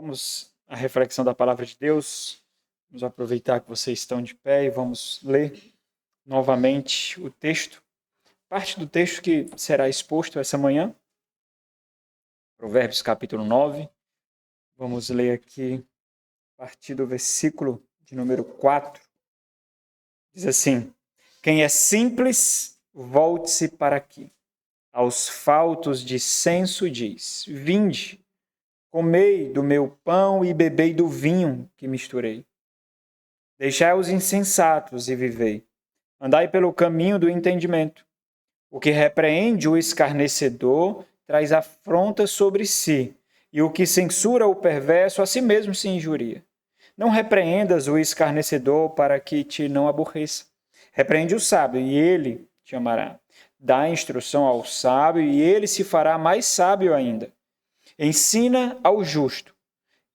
Vamos à reflexão da palavra de Deus. Vamos aproveitar que vocês estão de pé e vamos ler novamente o texto. Parte do texto que será exposto essa manhã. Provérbios capítulo 9. Vamos ler aqui a partir do versículo de número 4. Diz assim: Quem é simples, volte-se para aqui. Aos faltos de senso diz: Vinde, comei do meu pão e bebei do vinho que misturei. Deixai os insensatos e vivei. Andai pelo caminho do entendimento. O que repreende o escarnecedor traz afronta sobre si, e o que censura o perverso a si mesmo se injuria. Não repreendas o escarnecedor para que te não aborreça. Repreende o sábio, e ele te amará. Dá instrução ao sábio, e ele se fará mais sábio ainda. Ensina ao justo,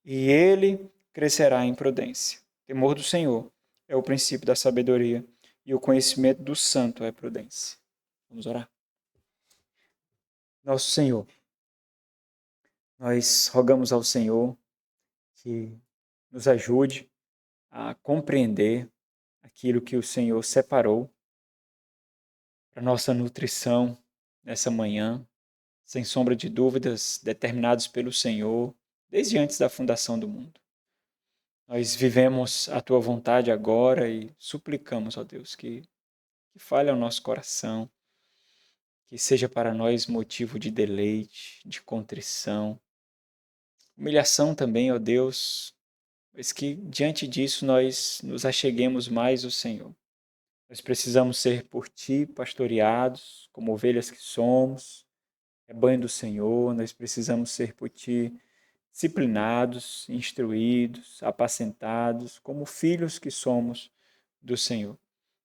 e ele crescerá em prudência. Temor do Senhor é o princípio da sabedoria, e o conhecimento do santo é prudência. Vamos orar. Nosso Senhor, nós rogamos ao Senhor que nos ajude a compreender aquilo que o Senhor separou para nossa nutrição nessa manhã, sem sombra de dúvidas, determinados pelo Senhor desde antes da fundação do mundo. Nós vivemos a Tua vontade agora e suplicamos, ó Deus, que fale ao nosso coração, que seja para nós motivo de deleite, de contrição, humilhação também, ó Deus, mas que diante disso nós nos acheguemos mais ao Senhor. Nós precisamos ser por Ti pastoreados, como ovelhas que somos, rebanho do Senhor, nós precisamos ser por Ti disciplinados, instruídos, apacentados, como filhos que somos do Senhor.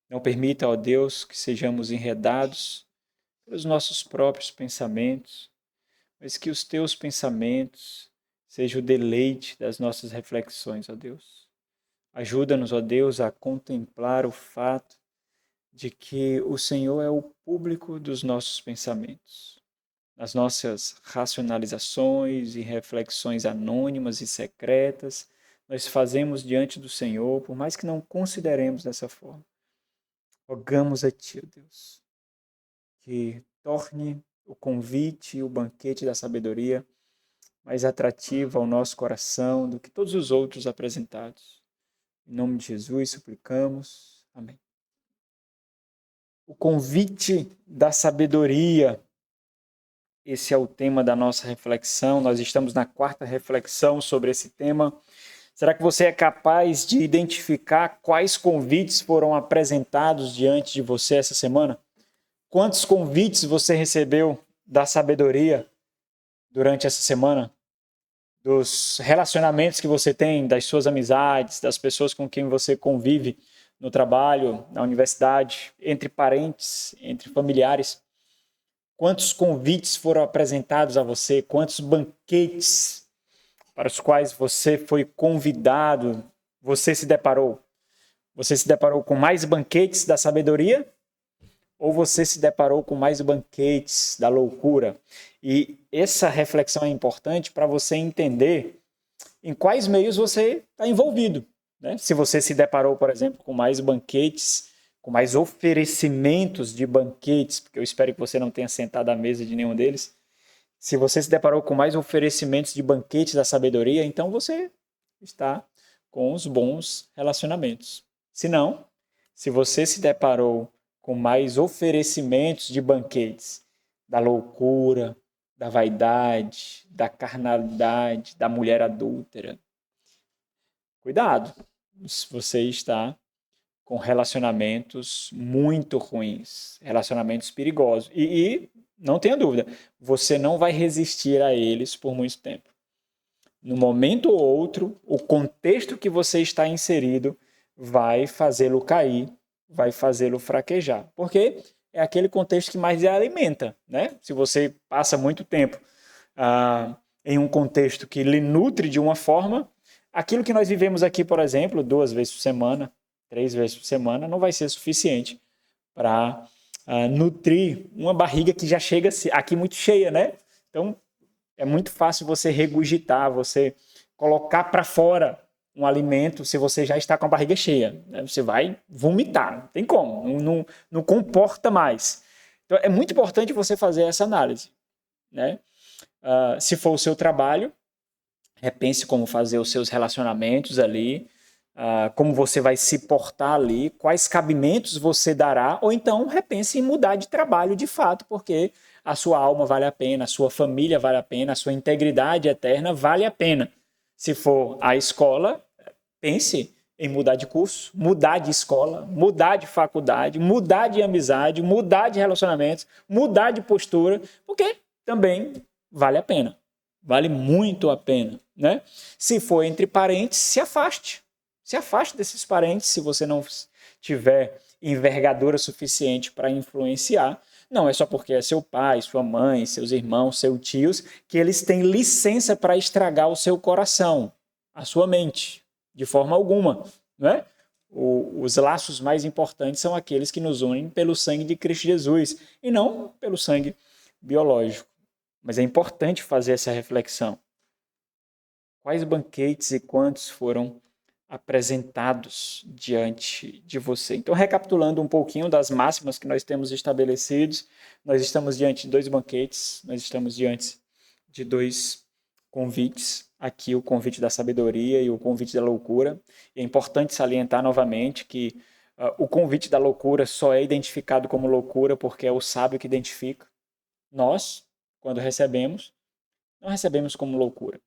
Não permita, ó Deus, que sejamos enredados pelos nossos próprios pensamentos, mas que os Teus pensamentos sejam o deleite das nossas reflexões, ó Deus. Ajuda-nos, ó Deus, a contemplar o fato de que o Senhor é o público dos nossos pensamentos. Nas nossas racionalizações e reflexões anônimas e secretas, nós fazemos diante do Senhor, por mais que não consideremos dessa forma. Rogamos a Ti, ó Deus, que torne o convite e o banquete da sabedoria mais atrativo ao nosso coração do que todos os outros apresentados. Em nome de Jesus, suplicamos. Amém. O convite da sabedoria. Esse é o tema da nossa reflexão. Nós estamos na 4ª reflexão sobre esse tema. Será que você é capaz de identificar quais convites foram apresentados diante de você essa semana? Quantos convites você recebeu da sabedoria durante essa semana? Dos relacionamentos que você tem, das suas amizades, das pessoas com quem você convive no trabalho, na universidade, entre parentes, entre familiares. Quantos convites foram apresentados a você? Quantos banquetes para os quais você foi convidado, você se deparou? Você se deparou com mais banquetes da sabedoria? Ou você se deparou com mais banquetes da loucura? E essa reflexão é importante para você entender em quais meios você está envolvido, né? Se você se deparou, por exemplo, com mais banquetes, com mais oferecimentos de banquetes, porque eu espero que você não tenha sentado à mesa de nenhum deles. Se você se deparou com mais oferecimentos de banquetes da sabedoria, então você está com os bons relacionamentos. Se não, se você se deparou com mais oferecimentos de banquetes da loucura, da vaidade, da carnalidade, da mulher adúltera, cuidado, você está com relacionamentos muito ruins, relacionamentos perigosos. E não tenha dúvida, você não vai resistir a eles por muito tempo. No momento ou outro, o contexto que você está inserido vai fazê-lo cair, vai fazê-lo fraquejar. Porque é aquele contexto que mais lhe alimenta, né? Se você passa muito tempo em um contexto que lhe nutre de uma forma, aquilo que nós vivemos aqui, por exemplo, 2 vezes por semana, 3 vezes por semana, não vai ser suficiente para nutrir uma barriga que já chega aqui muito cheia, né? Então, é muito fácil você regurgitar, você colocar para fora um alimento se você já está com a barriga cheia. Você vai vomitar, não tem como, não comporta mais. Então, é muito importante você fazer essa análise, né? Se for o seu trabalho, repense como fazer os seus relacionamentos ali, como você vai se portar ali, quais cabimentos você dará, ou então repense em mudar de trabalho de fato, porque a sua alma vale a pena, a sua família vale a pena, a sua integridade eterna vale a pena. Se for a escola, pense em mudar de curso, mudar de escola, mudar de faculdade, mudar de amizade, mudar de relacionamentos, mudar de postura, porque também vale a pena. Vale muito a pena, né? Se for entre parentes, se afaste. Se afaste desses parentes se você não tiver envergadura suficiente para influenciar. Não é só porque é seu pai, sua mãe, seus irmãos, seus tios, que eles têm licença para estragar o seu coração, a sua mente, de forma alguma, né? Os laços mais importantes são aqueles que nos unem pelo sangue de Cristo Jesus e não pelo sangue biológico. Mas é importante fazer essa reflexão. Quais banquetes e quantos foram apresentados diante de você? Então, recapitulando um pouquinho das máximas que nós temos estabelecidos, nós estamos diante de 2 banquetes, nós estamos diante de 2 convites, aqui o convite da sabedoria e o convite da loucura. E é importante salientar novamente que o convite da loucura só é identificado como loucura porque é o sábio que identifica. Nós, quando recebemos, não recebemos como loucura.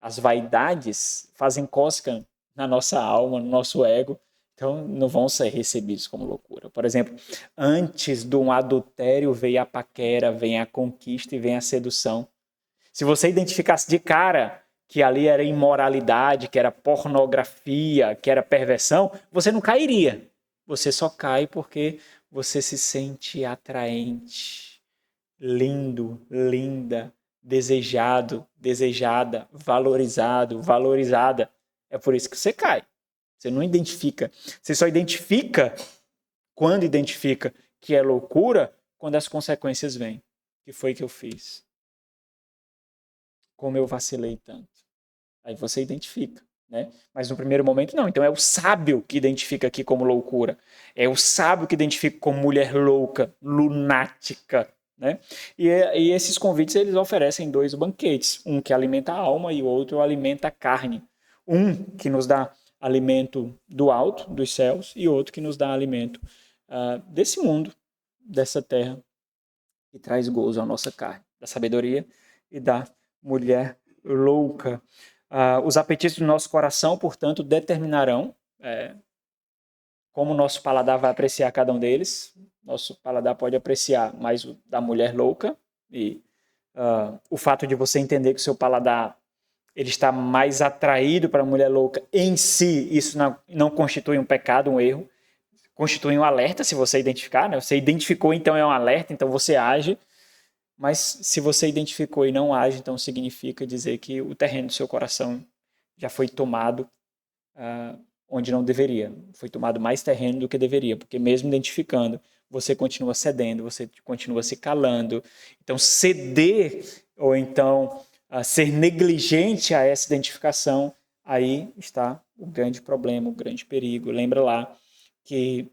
As vaidades fazem cosca na nossa alma, no nosso ego, então não vão ser recebidos como loucura. Por exemplo, antes de um adultério veio a paquera, vem a conquista e vem a sedução. Se você identificasse de cara que ali era imoralidade, que era pornografia, que era perversão, você não cairia. Você só cai porque você se sente atraente, lindo, linda, desejado, desejada, valorizado, valorizada. É por isso que você cai. Você não identifica. Você só identifica, quando identifica que é loucura, quando as consequências vêm. O que foi que eu fiz? Como eu vacilei tanto? Aí você identifica, né? Mas no primeiro momento não. Então é o sábio que identifica aqui como loucura. É o sábio que identifica como mulher louca, lunática, né? E esses convites eles oferecem 2 banquetes, um que alimenta a alma e o outro alimenta a carne. Um que nos dá alimento do alto, dos céus, e outro que nos dá alimento desse mundo, dessa terra, que traz gozo à nossa carne, da sabedoria e da mulher louca. Os apetites do nosso coração, portanto, determinarão como o nosso paladar vai apreciar cada um deles. Nosso paladar pode apreciar mais o da mulher louca e o fato de você entender que o seu paladar ele está mais atraído para a mulher louca em si, isso não constitui um pecado, um erro, constitui um alerta se você identificar, né? Você identificou, então é um alerta, então você age, mas se você identificou e não age, então significa dizer que o terreno do seu coração já foi tomado onde não deveria. Foi tomado mais terreno do que deveria, porque mesmo identificando, você continua cedendo, você continua se calando. Então, ceder ou então ser negligente a essa identificação, aí está o grande problema, o grande perigo. Lembra lá que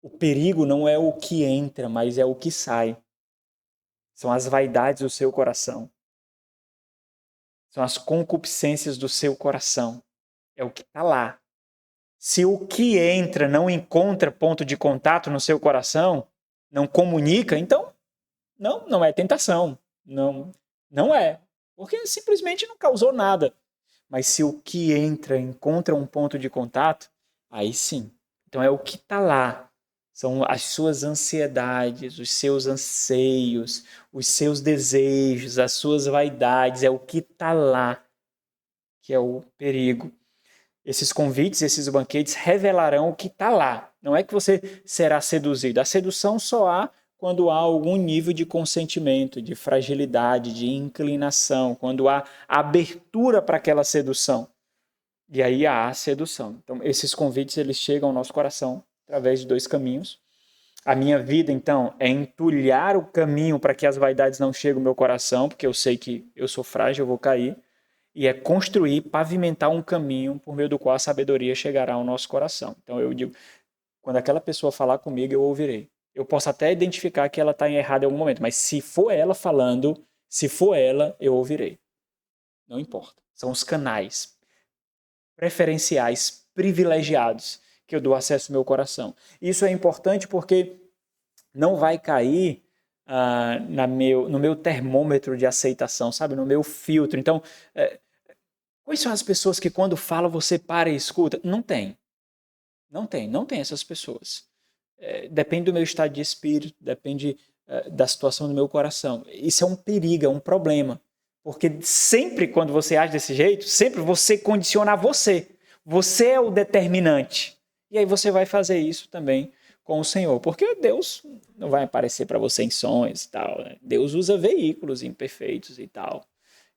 o perigo não é o que entra, mas é o que sai. São as vaidades do seu coração. São as concupiscências do seu coração. É o que está lá. Se o que entra não encontra ponto de contato no seu coração, não comunica, então não é tentação. Não é. Porque simplesmente não causou nada. Mas se o que entra encontra um ponto de contato, aí sim. Então é o que está lá. São as suas ansiedades, os seus anseios, os seus desejos, as suas vaidades. É o que está lá que é o perigo. Esses convites, esses banquetes revelarão o que está lá. Não é que você será seduzido. A sedução só há quando há algum nível de consentimento, de fragilidade, de inclinação, quando há abertura para aquela sedução. E aí há a sedução. Então, esses convites eles chegam ao nosso coração através de 2 caminhos. A minha vida, então, é entulhar o caminho para que as vaidades não cheguem ao meu coração, porque eu sei que eu sou frágil, eu vou cair. E é construir, pavimentar um caminho por meio do qual a sabedoria chegará ao nosso coração. Então eu digo, quando aquela pessoa falar comigo, eu ouvirei. Eu posso até identificar que ela está errada em algum momento, mas se for ela falando, se for ela, eu ouvirei. Não importa. São os canais preferenciais, privilegiados, que eu dou acesso ao meu coração. Isso é importante porque não vai cair no meu termômetro de aceitação, sabe? No meu filtro. Então, quais são as pessoas que quando falam você para e escuta? Não tem. Não tem essas pessoas. Depende do meu estado de espírito, depende da situação do meu coração. Isso é um perigo, é um problema. Porque sempre quando você age desse jeito, sempre você condiciona você. Você é o determinante. E aí você vai fazer isso também com o Senhor. Porque Deus não vai aparecer para você em sonhos e tal. Né? Deus usa veículos imperfeitos e tal.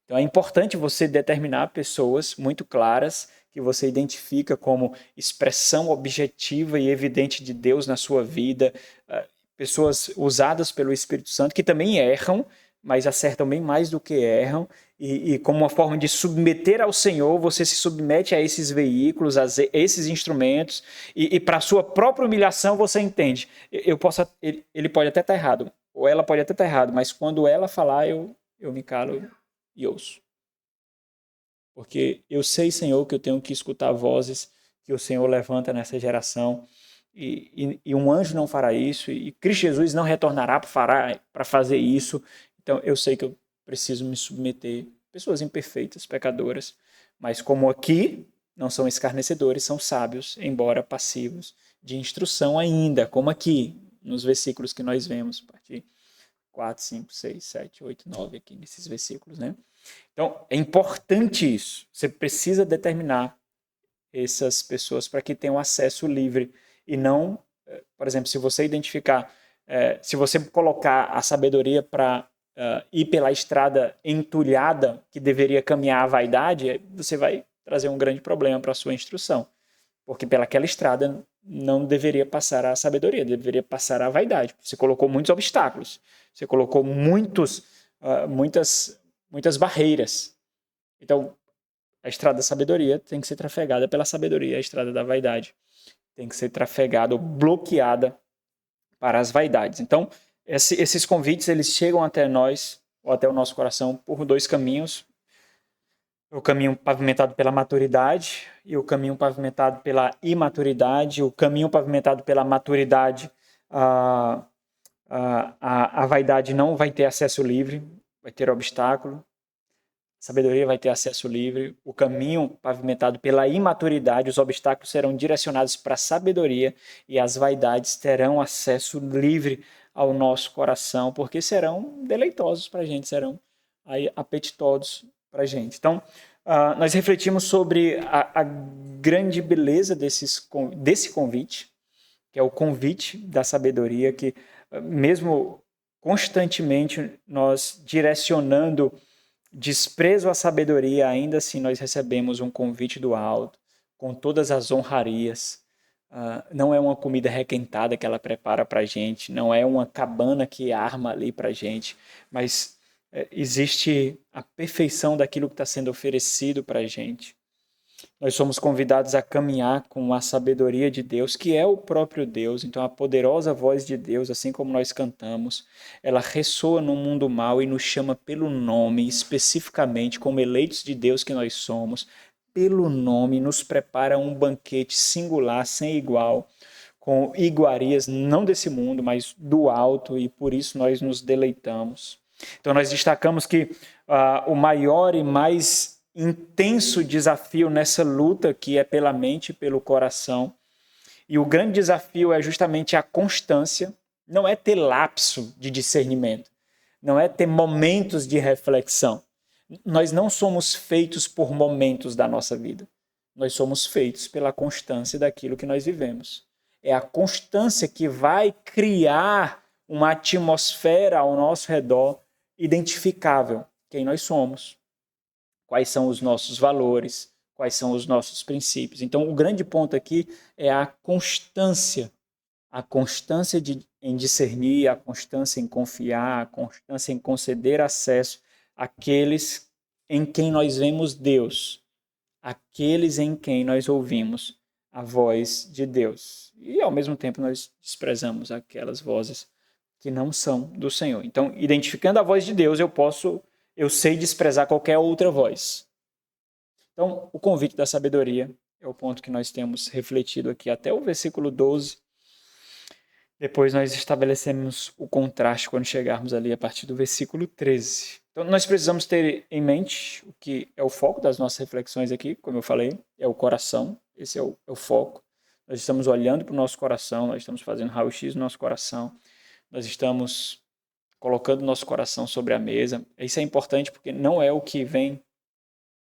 Então é importante você determinar pessoas muito claras que você identifica como expressão objetiva e evidente de Deus na sua vida, pessoas usadas pelo Espírito Santo que também erram, mas acertam bem mais do que erram, e como uma forma de submeter ao Senhor, você se submete a esses veículos, a esses instrumentos, e para a sua própria humilhação você entende. Ele pode até estar errado, ou ela pode até estar errado, mas quando ela falar, eu me calo e ouço. Porque eu sei, Senhor, que eu tenho que escutar vozes que o Senhor levanta nessa geração, e um anjo não fará isso, e Cristo Jesus não retornará para fazer isso. Então eu sei que eu preciso me submeter. Pessoas imperfeitas, pecadoras, mas como aqui não são escarnecedores, são sábios, embora passivos de instrução ainda, como aqui nos versículos que nós vemos, a partir 4, 5, 6, 7, 8, 9 aqui nesses versículos, né? Então, é importante isso. Você precisa determinar essas pessoas para que tenham acesso livre e não, por exemplo, se você identificar, se você colocar a sabedoria para ir pela estrada entulhada que deveria caminhar a vaidade, você vai trazer um grande problema para a sua instrução, porque pelaquela estrada não deveria passar a sabedoria, deveria passar a vaidade. Você colocou muitos obstáculos, você colocou muitas barreiras. Então, a estrada da sabedoria tem que ser trafegada pela sabedoria, a estrada da vaidade tem que ser trafegada ou bloqueada para as vaidades. Então, esses convites, eles chegam até nós, ou até o nosso coração, por dois caminhos. O caminho pavimentado pela maturidade e o caminho pavimentado pela imaturidade. O caminho pavimentado pela maturidade, a vaidade não vai ter acesso livre, vai ter obstáculo. A sabedoria vai ter acesso livre. O caminho pavimentado pela imaturidade, os obstáculos serão direcionados para a sabedoria e as vaidades terão acesso livre ao nosso coração, porque serão deleitosos para a gente, serão apetitosos para a gente. Então, nós refletimos sobre a grande beleza desse convite, que é o convite da sabedoria, que mesmo constantemente nós direcionando desprezo à sabedoria, ainda assim nós recebemos um convite do alto, com todas as honrarias. Não é uma comida requentada que ela prepara para a gente, não é uma cabana que arma ali para a gente, mas existe a perfeição daquilo que está sendo oferecido para a gente. Nós somos convidados a caminhar com a sabedoria de Deus, que é o próprio Deus. Então, a poderosa voz de Deus, assim como nós cantamos, ela ressoa no mundo mal e nos chama pelo nome, especificamente, como eleitos de Deus que nós somos, pelo nome, nos prepara um banquete singular, sem igual, com iguarias não desse mundo, mas do alto, e por isso nós nos deleitamos. Então, nós destacamos que o maior e mais intenso desafio nessa luta que é pela mente e pelo coração. E o grande desafio é justamente a constância, não é ter lapso de discernimento, não é ter momentos de reflexão. Nós não somos feitos por momentos da nossa vida. Nós somos feitos pela constância daquilo que nós vivemos. É a constância que vai criar uma atmosfera ao nosso redor identificável, quem nós somos, quais são os nossos valores, quais são os nossos princípios. Então, o grande ponto aqui é a constância a constância em discernir, a constância em confiar, a constância em conceder acesso àqueles em quem nós vemos Deus, aqueles em quem nós ouvimos a voz de Deus. E, ao mesmo tempo, nós desprezamos aquelas vozes que não são do Senhor. Então, identificando a voz de Deus, eu sei desprezar qualquer outra voz. Então, o convite da sabedoria é o ponto que nós temos refletido aqui até o versículo 12. Depois nós estabelecemos o contraste quando chegarmos ali a partir do versículo 13. Então, nós precisamos ter em mente o que é o foco das nossas reflexões aqui, como eu falei, é o coração, esse é o foco. Nós estamos olhando para o nosso coração, nós estamos fazendo raio-x no nosso coração, nós estamos colocando o nosso coração sobre a mesa. Isso é importante porque não é o que vem,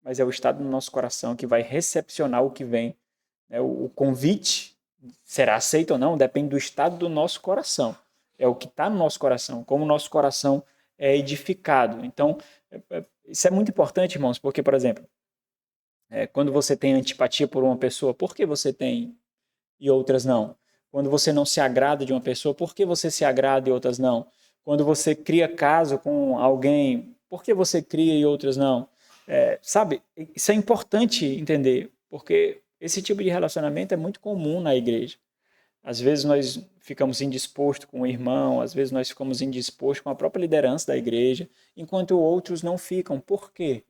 mas é o estado do nosso coração que vai recepcionar o que vem. O convite será aceito ou não depende do estado do nosso coração. É o que está no nosso coração, como o nosso coração é edificado. Então, isso é muito importante, irmãos, porque, por exemplo, quando você tem antipatia por uma pessoa, por que você tem e outras não? Quando você não se agrada de uma pessoa, por que você se agrada e outras não? Quando você cria caso com alguém, por que você cria e outras não? Sabe, isso é importante entender, porque esse tipo de relacionamento é muito comum na igreja. Às vezes nós ficamos indispostos com o irmão, às vezes nós ficamos indispostos com a própria liderança da igreja, enquanto outros não ficam. Por quê?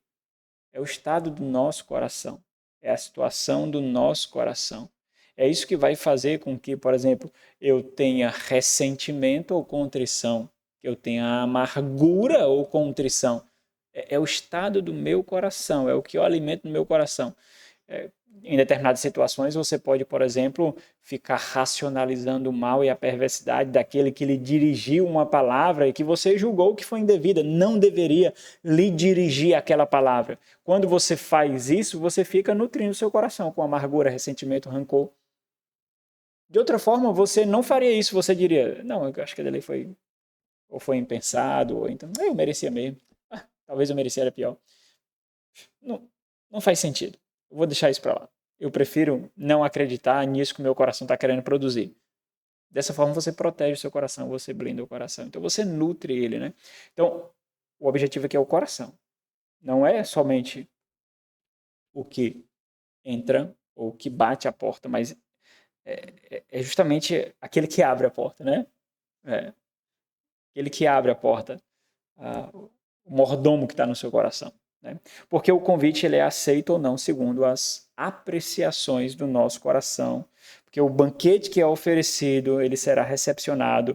É o estado do nosso coração, é a situação do nosso coração. É isso que vai fazer com que, por exemplo, eu tenha ressentimento ou contrição, que eu tenha amargura ou contrição. É o estado do meu coração, é o que eu alimento no meu coração. Em determinadas situações, você pode, por exemplo, ficar racionalizando o mal e a perversidade daquele que lhe dirigiu uma palavra e que você julgou que foi indevida, não deveria lhe dirigir aquela palavra. Quando você faz isso, você fica nutrindo o seu coração com amargura, ressentimento, rancor. De outra forma, você não faria isso, você diria, não, eu acho que dele foi impensado, ou então, eu merecia mesmo. Talvez eu merecia era pior. Não faz sentido. Eu vou deixar isso para lá. Eu prefiro não acreditar nisso que o meu coração está querendo produzir. Dessa forma você protege o seu coração, você blinda o coração. Então você nutre ele, né? Então o objetivo aqui é o coração. Não é somente o que entra ou o que bate a porta, mas é justamente aquele que abre a porta, né? Aquele que abre a porta, o mordomo que está no seu coração. Né? Porque o convite ele é aceito ou não segundo as apreciações do nosso coração. Porque o banquete que é oferecido, ele será recepcionado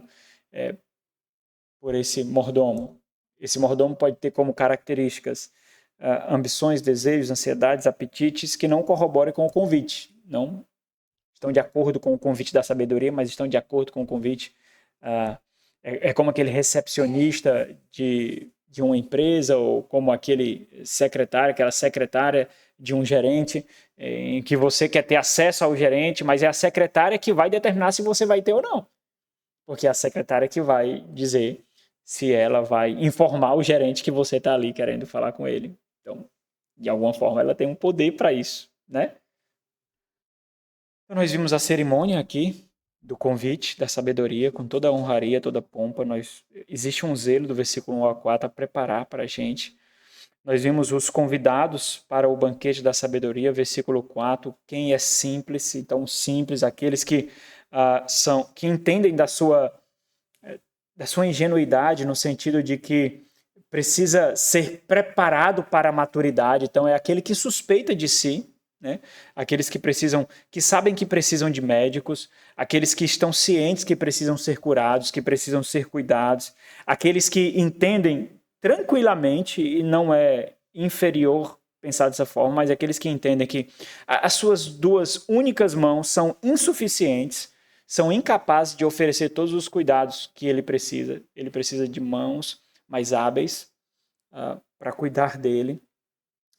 por esse mordomo. Esse mordomo pode ter como características ambições, desejos, ansiedades, apetites que não corroborem com o convite. Não estão de acordo com o convite da sabedoria, mas estão de acordo com o convite. É como aquele recepcionista de uma empresa, ou como aquele secretário, aquela secretária de um gerente, em que você quer ter acesso ao gerente, mas é a secretária que vai determinar se você vai ter ou não. Porque é a secretária que vai dizer se ela vai informar o gerente que você está ali querendo falar com ele. Então, de alguma forma, ela tem um poder para isso, né? Então, nós vimos a cerimônia aqui do convite, da sabedoria, com toda a honraria, toda a pompa. Existe um zelo do versículo 1 a 4 a preparar para a gente. Nós vimos os convidados para o banquete da sabedoria, versículo 4. Quem é simples, então simples, aqueles que que entendem da sua ingenuidade, no sentido de que precisa ser preparado para a maturidade. Então, é aquele que suspeita de si, né? Aqueles que sabem que precisam de médicos, aqueles que estão cientes que precisam ser curados, que precisam ser cuidados, aqueles que entendem tranquilamente, e não é inferior pensar dessa forma, mas aqueles que entendem que as suas duas únicas mãos são insuficientes, são incapazes de oferecer todos os cuidados que ele precisa. Ele precisa de mãos mais hábeis para cuidar dele.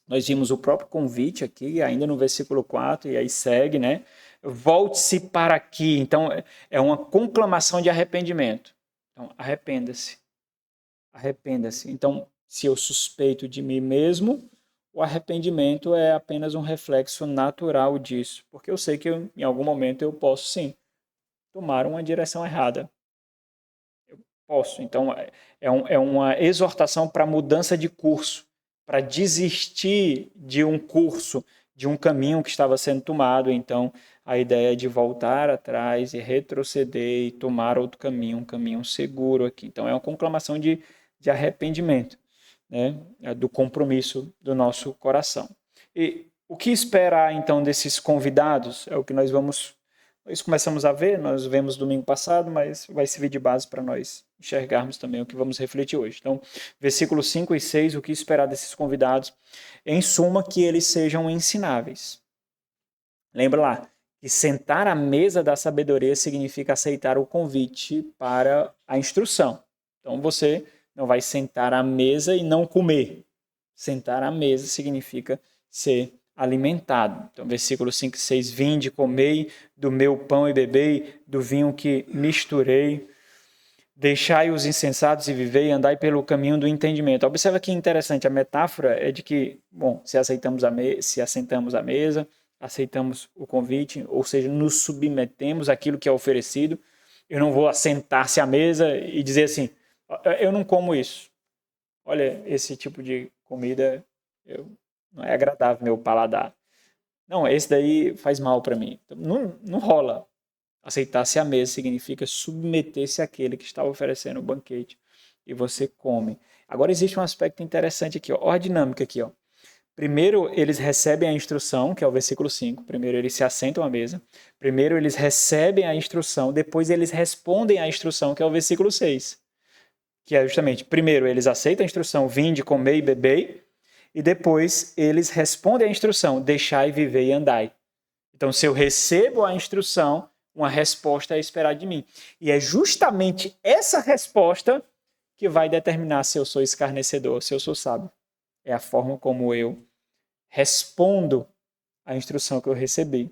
Nós vimos o próprio convite aqui, ainda no versículo 4, e aí segue, né? Volte-se para aqui. Então, é uma conclamação de arrependimento. Então, arrependa-se. Arrependa-se. Então, se eu suspeito de mim mesmo, o arrependimento é apenas um reflexo natural disso. Porque eu sei que em algum momento eu posso, sim, tomaram uma direção errada. Eu posso. Então, é uma exortação para mudança de curso, para desistir de um curso, de um caminho que estava sendo tomado. Então, a ideia é de voltar atrás e retroceder e tomar outro caminho, um caminho seguro aqui. Então, é uma conclamação de arrependimento, né? Do compromisso do nosso coração. E o que esperar, então, desses convidados? É o que nós começamos a ver, nós vemos domingo passado, mas vai servir de base para nós enxergarmos também o que vamos refletir hoje. Então, versículos 5 e 6, o que esperar desses convidados? Em suma, que eles sejam ensináveis. Lembra lá, que sentar à mesa da sabedoria significa aceitar o convite para a instrução. Então, você não vai sentar à mesa e não comer. Sentar à mesa significa ser alimentado. Então, versículo 5 e 6, vinde, comei do meu pão e bebei do vinho que misturei. Deixai os insensatos e vivei, andai pelo caminho do entendimento. Observa que interessante, a metáfora é de que, bom, se assentamos à mesa, aceitamos o convite, ou seja, nos submetemos àquilo que é oferecido. Eu não vou assentar-se à mesa e dizer assim, eu não como isso. Olha, esse tipo de comida não é agradável meu paladar. Não, esse daí faz mal para mim. Então, não rola. Aceitar-se à mesa significa submeter-se àquele que está oferecendo o banquete e você come. Agora existe um aspecto interessante aqui, ó. Olha a dinâmica aqui, ó. Primeiro eles recebem a instrução, que é o versículo 5. Primeiro eles se assentam à mesa. Primeiro eles recebem a instrução, depois eles respondem à instrução, que é o versículo 6. Que é justamente, primeiro eles aceitam a instrução, vinde, comei e bebei, e depois eles respondem à instrução, deixai, viver e andai. Então, se eu recebo a instrução, uma resposta é esperada de mim. E é justamente essa resposta que vai determinar se eu sou escarnecedor, se eu sou sábio. É a forma como eu respondo à instrução que eu recebi.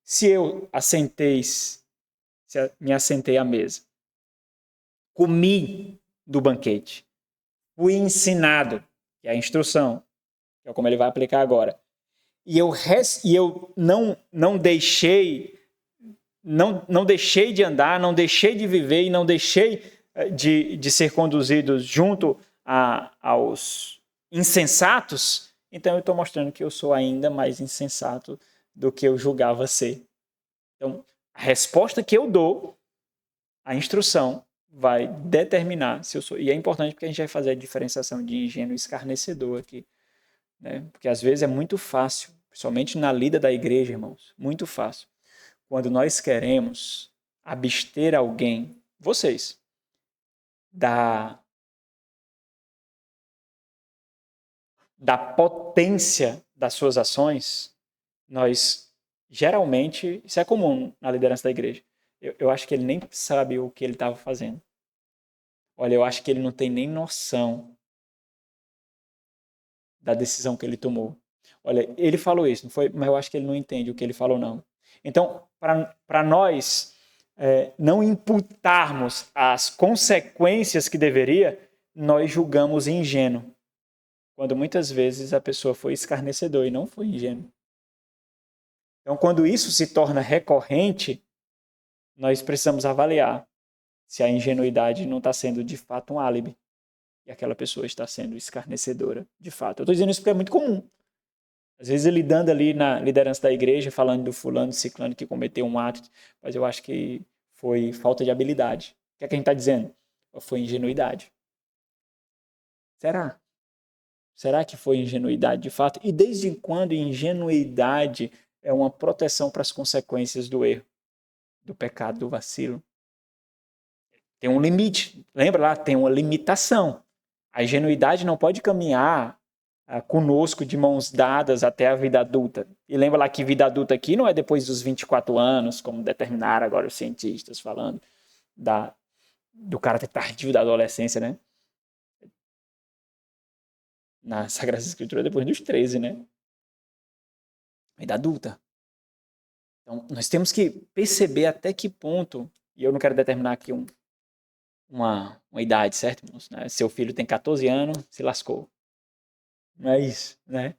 Se eu me assentei à mesa, comi do banquete, fui ensinado, que é a instrução, que é como ele vai aplicar agora, e eu não deixei de andar, não deixei de viver e não deixei de ser conduzido junto aos insensatos, então eu estou mostrando que eu sou ainda mais insensato do que eu julgava ser. Então, a resposta que eu dou, a instrução, vai determinar se eu sou. E é importante porque a gente vai fazer a diferenciação de ingênuo e escarnecedor aqui, né? Porque às vezes é muito fácil, principalmente na lida da igreja, irmãos, muito fácil. Quando nós queremos abster alguém, vocês, da potência das suas ações, nós, geralmente, isso é comum na liderança da igreja, eu acho que ele nem sabe o que ele estava fazendo. Olha, eu acho que ele não tem nem noção da decisão que ele tomou. Olha, ele falou isso, não foi? Mas eu acho que ele não entende o que ele falou, não. Então, para nós não imputarmos as consequências que deveria, nós julgamos ingênuo. Quando muitas vezes a pessoa foi escarnecedor e não foi ingênuo. Então, quando isso se torna recorrente, nós precisamos avaliar se a ingenuidade não está sendo de fato um álibi e aquela pessoa está sendo escarnecedora de fato. Eu estou dizendo isso porque é muito comum. Às vezes ele dando ali na liderança da igreja, falando do fulano, ciclano que cometeu um ato, mas eu acho que foi falta de habilidade. O que é que a gente está dizendo? Foi ingenuidade. Será? Será que foi ingenuidade de fato? E desde quando ingenuidade é uma proteção para as consequências do erro, do pecado, do vacilo? Tem um limite. Lembra lá? Tem uma limitação. A ingenuidade não pode caminhar conosco de mãos dadas até a vida adulta. E lembra lá que vida adulta aqui não é depois dos 24 anos, como determinaram agora os cientistas falando do caráter tardio da adolescência, né? Na Sagrada Escritura, depois dos 13, né? Vida adulta. Então, nós temos que perceber até que ponto, e eu não quero determinar aqui uma idade, certo, irmãos? Né? Seu filho tem 14 anos, se lascou. Não é isso, né?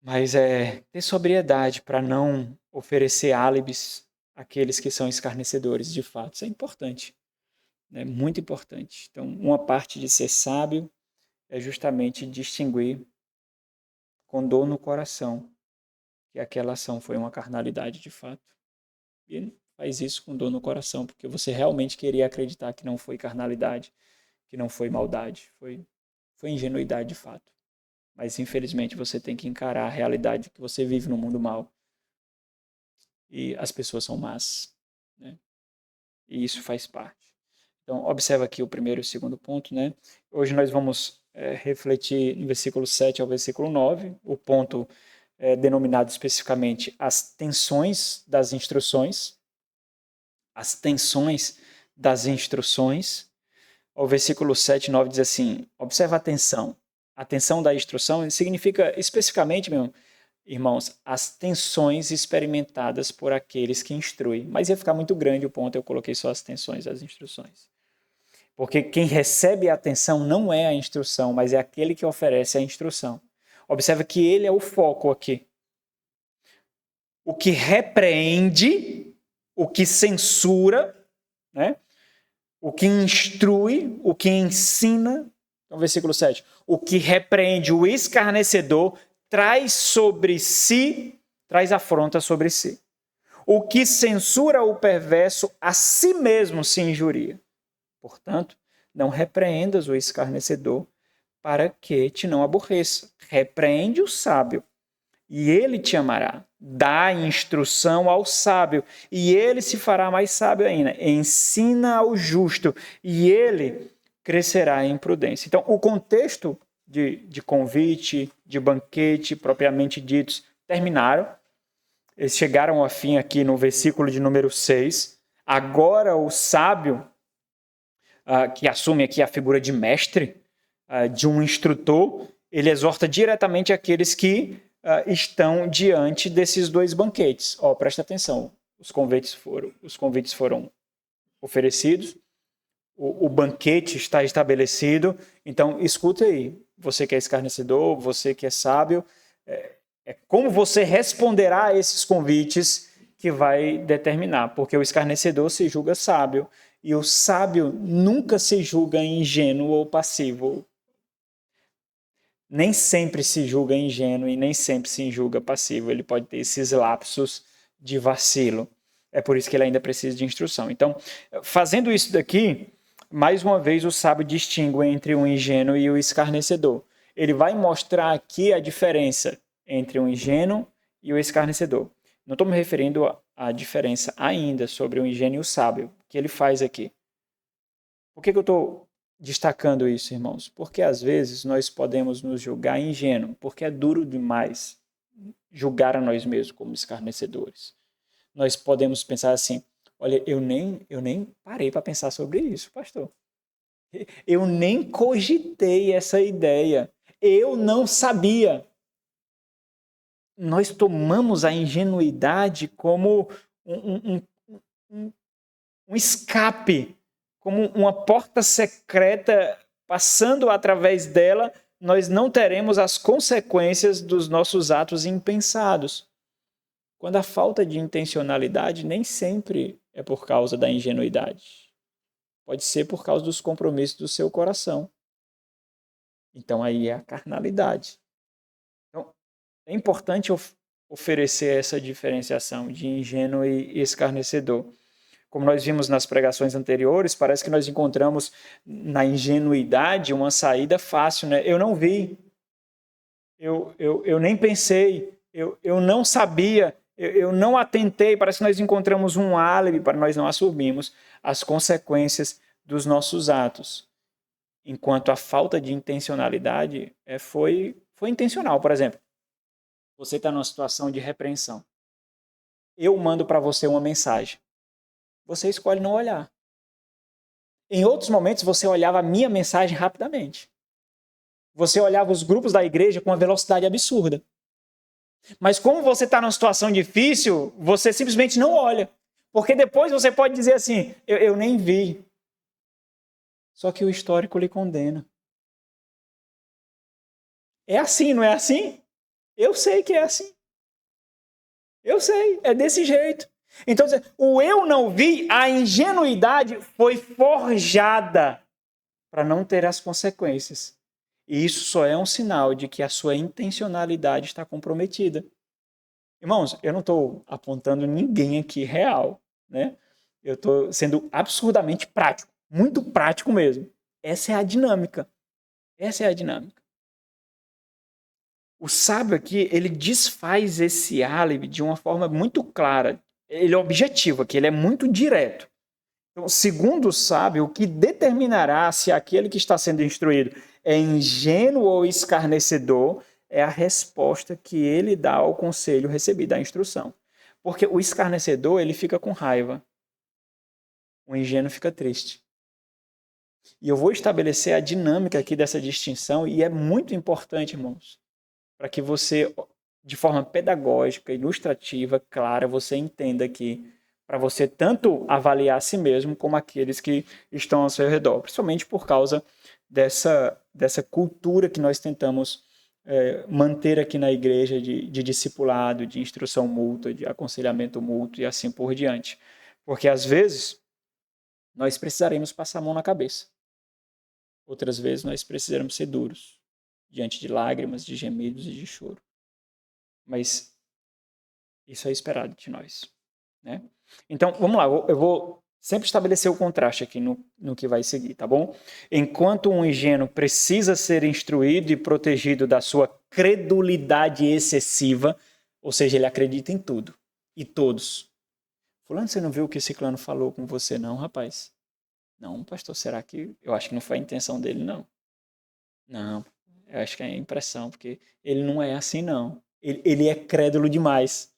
Mas é ter sobriedade para não oferecer álibis aqueles que são escarnecedores, de fato. Isso é importante, né? Muito importante. Então, uma parte de ser sábio é justamente distinguir com dor no coração que aquela ação foi uma carnalidade de fato. E faz isso com dor no coração, porque você realmente queria acreditar que não foi carnalidade, que não foi maldade, foi ingenuidade de fato. Mas infelizmente você tem que encarar a realidade que você vive no mundo mal. E as pessoas são más, né? E isso faz parte. Então, observa aqui o primeiro e o segundo ponto, né? Hoje nós vamos refletir no versículo 7 ao versículo 9, o ponto denominado especificamente as tensões das instruções. As tensões das instruções. O versículo 7 e 9 diz assim, observa a tensão. A tensão da instrução significa especificamente, meu irmãos, as tensões experimentadas por aqueles que instruem. Mas ia ficar muito grande o ponto, eu coloquei só as tensões das instruções. Porque quem recebe a atenção não é a instrução, mas é aquele que oferece a instrução. Observa que ele é o foco aqui. O que repreende, o que censura, né? O que instrui, o que ensina. Então, versículo 7. O que repreende o escarnecedor traz sobre si, traz afronta sobre si. O que censura o perverso a si mesmo se injuria. Portanto, não repreendas o escarnecedor para que te não aborreça. Repreende o sábio e ele te amará. Dá instrução ao sábio e ele se fará mais sábio ainda. Ensina ao justo e ele crescerá em prudência. Então, o contexto de convite, de banquete, propriamente ditos, terminaram. Eles chegaram ao fim aqui no versículo de número 6. Agora o sábio, que assume aqui a figura de mestre, de um instrutor, ele exorta diretamente aqueles que estão diante desses dois banquetes. Presta atenção, os convites foram oferecidos, o banquete está estabelecido, então escuta aí, você que é escarnecedor, você que é sábio, é como você responderá a esses convites que vai determinar, porque o escarnecedor se julga sábio, e o sábio nunca se julga ingênuo ou passivo. Nem sempre se julga ingênuo e nem sempre se julga passivo. Ele pode ter esses lapsos de vacilo. É por isso que ele ainda precisa de instrução. Então, fazendo isso daqui, mais uma vez o sábio distingue entre o ingênuo e o escarnecedor. Ele vai mostrar aqui a diferença entre o ingênuo e o escarnecedor. Não estou me referindo à diferença ainda sobre o ingênuo e o sábio, que ele faz aqui. Por que eu estou destacando isso, irmãos? Porque às vezes nós podemos nos julgar ingênuo, porque é duro demais julgar a nós mesmos como escarnecedores. Nós podemos pensar assim, olha, eu nem parei para pensar sobre isso, pastor. Eu nem cogitei essa ideia. Eu não sabia. Nós tomamos a ingenuidade como um escape, como uma porta secreta, passando através dela, nós não teremos as consequências dos nossos atos impensados. Quando a falta de intencionalidade nem sempre é por causa da ingenuidade. Pode ser por causa dos compromissos do seu coração. Então aí é a carnalidade. Então, é importante oferecer essa diferenciação de ingênuo e escarnecedor. Como nós vimos nas pregações anteriores, parece que nós encontramos na ingenuidade uma saída fácil, né? Eu não vi, eu nem pensei, eu não sabia, eu não atentei. Parece que nós encontramos um álibi para nós não assumirmos as consequências dos nossos atos. Enquanto a falta de intencionalidade foi intencional. Por exemplo, você está numa situação de repreensão. Eu mando para você uma mensagem. Você escolhe não olhar. Em outros momentos, você olhava a minha mensagem rapidamente. Você olhava os grupos da igreja com uma velocidade absurda. Mas como você está numa situação difícil, você simplesmente não olha. Porque depois você pode dizer assim, eu nem vi. Só que o histórico lhe condena. É assim, não é assim? Eu sei que é assim. Eu sei, é desse jeito. Então, o eu não vi, a ingenuidade foi forjada para não ter as consequências. E isso só é um sinal de que a sua intencionalidade está comprometida. Irmãos, eu não estou apontando ninguém aqui real, né? Eu estou sendo absurdamente prático, muito prático mesmo. Essa é a dinâmica. Essa é a dinâmica. O sábio aqui, ele desfaz esse álibi de uma forma muito clara. Ele é objetivo aqui, ele é muito direto. Então, segundo o sábio, o que determinará se aquele que está sendo instruído é ingênuo ou escarnecedor é a resposta que ele dá ao conselho recebido, à instrução. Porque o escarnecedor, ele fica com raiva. O ingênuo fica triste. E eu vou estabelecer a dinâmica aqui dessa distinção, e é muito importante, irmãos, para que você, de forma pedagógica, ilustrativa, clara, você entenda aqui, para você tanto avaliar a si mesmo como aqueles que estão ao seu redor, principalmente por causa dessa cultura que nós tentamos manter aqui na igreja de discipulado, de instrução mútua, de aconselhamento mútuo e assim por diante. Porque às vezes nós precisaremos passar a mão na cabeça. Outras vezes nós precisaremos ser duros, diante de lágrimas, de gemidos e de choro. Mas isso é esperado de nós, né? Então, vamos lá, eu vou sempre estabelecer o contraste aqui no que vai seguir, tá bom? Enquanto um ingênuo precisa ser instruído e protegido da sua credulidade excessiva, ou seja, ele acredita em tudo e todos. Fulano, você não viu o que Ciclano falou com você, não, rapaz? Não, pastor, será que... Eu acho que não foi a intenção dele, não. Não, eu acho que é a impressão, porque ele não é assim, não. Ele é crédulo demais.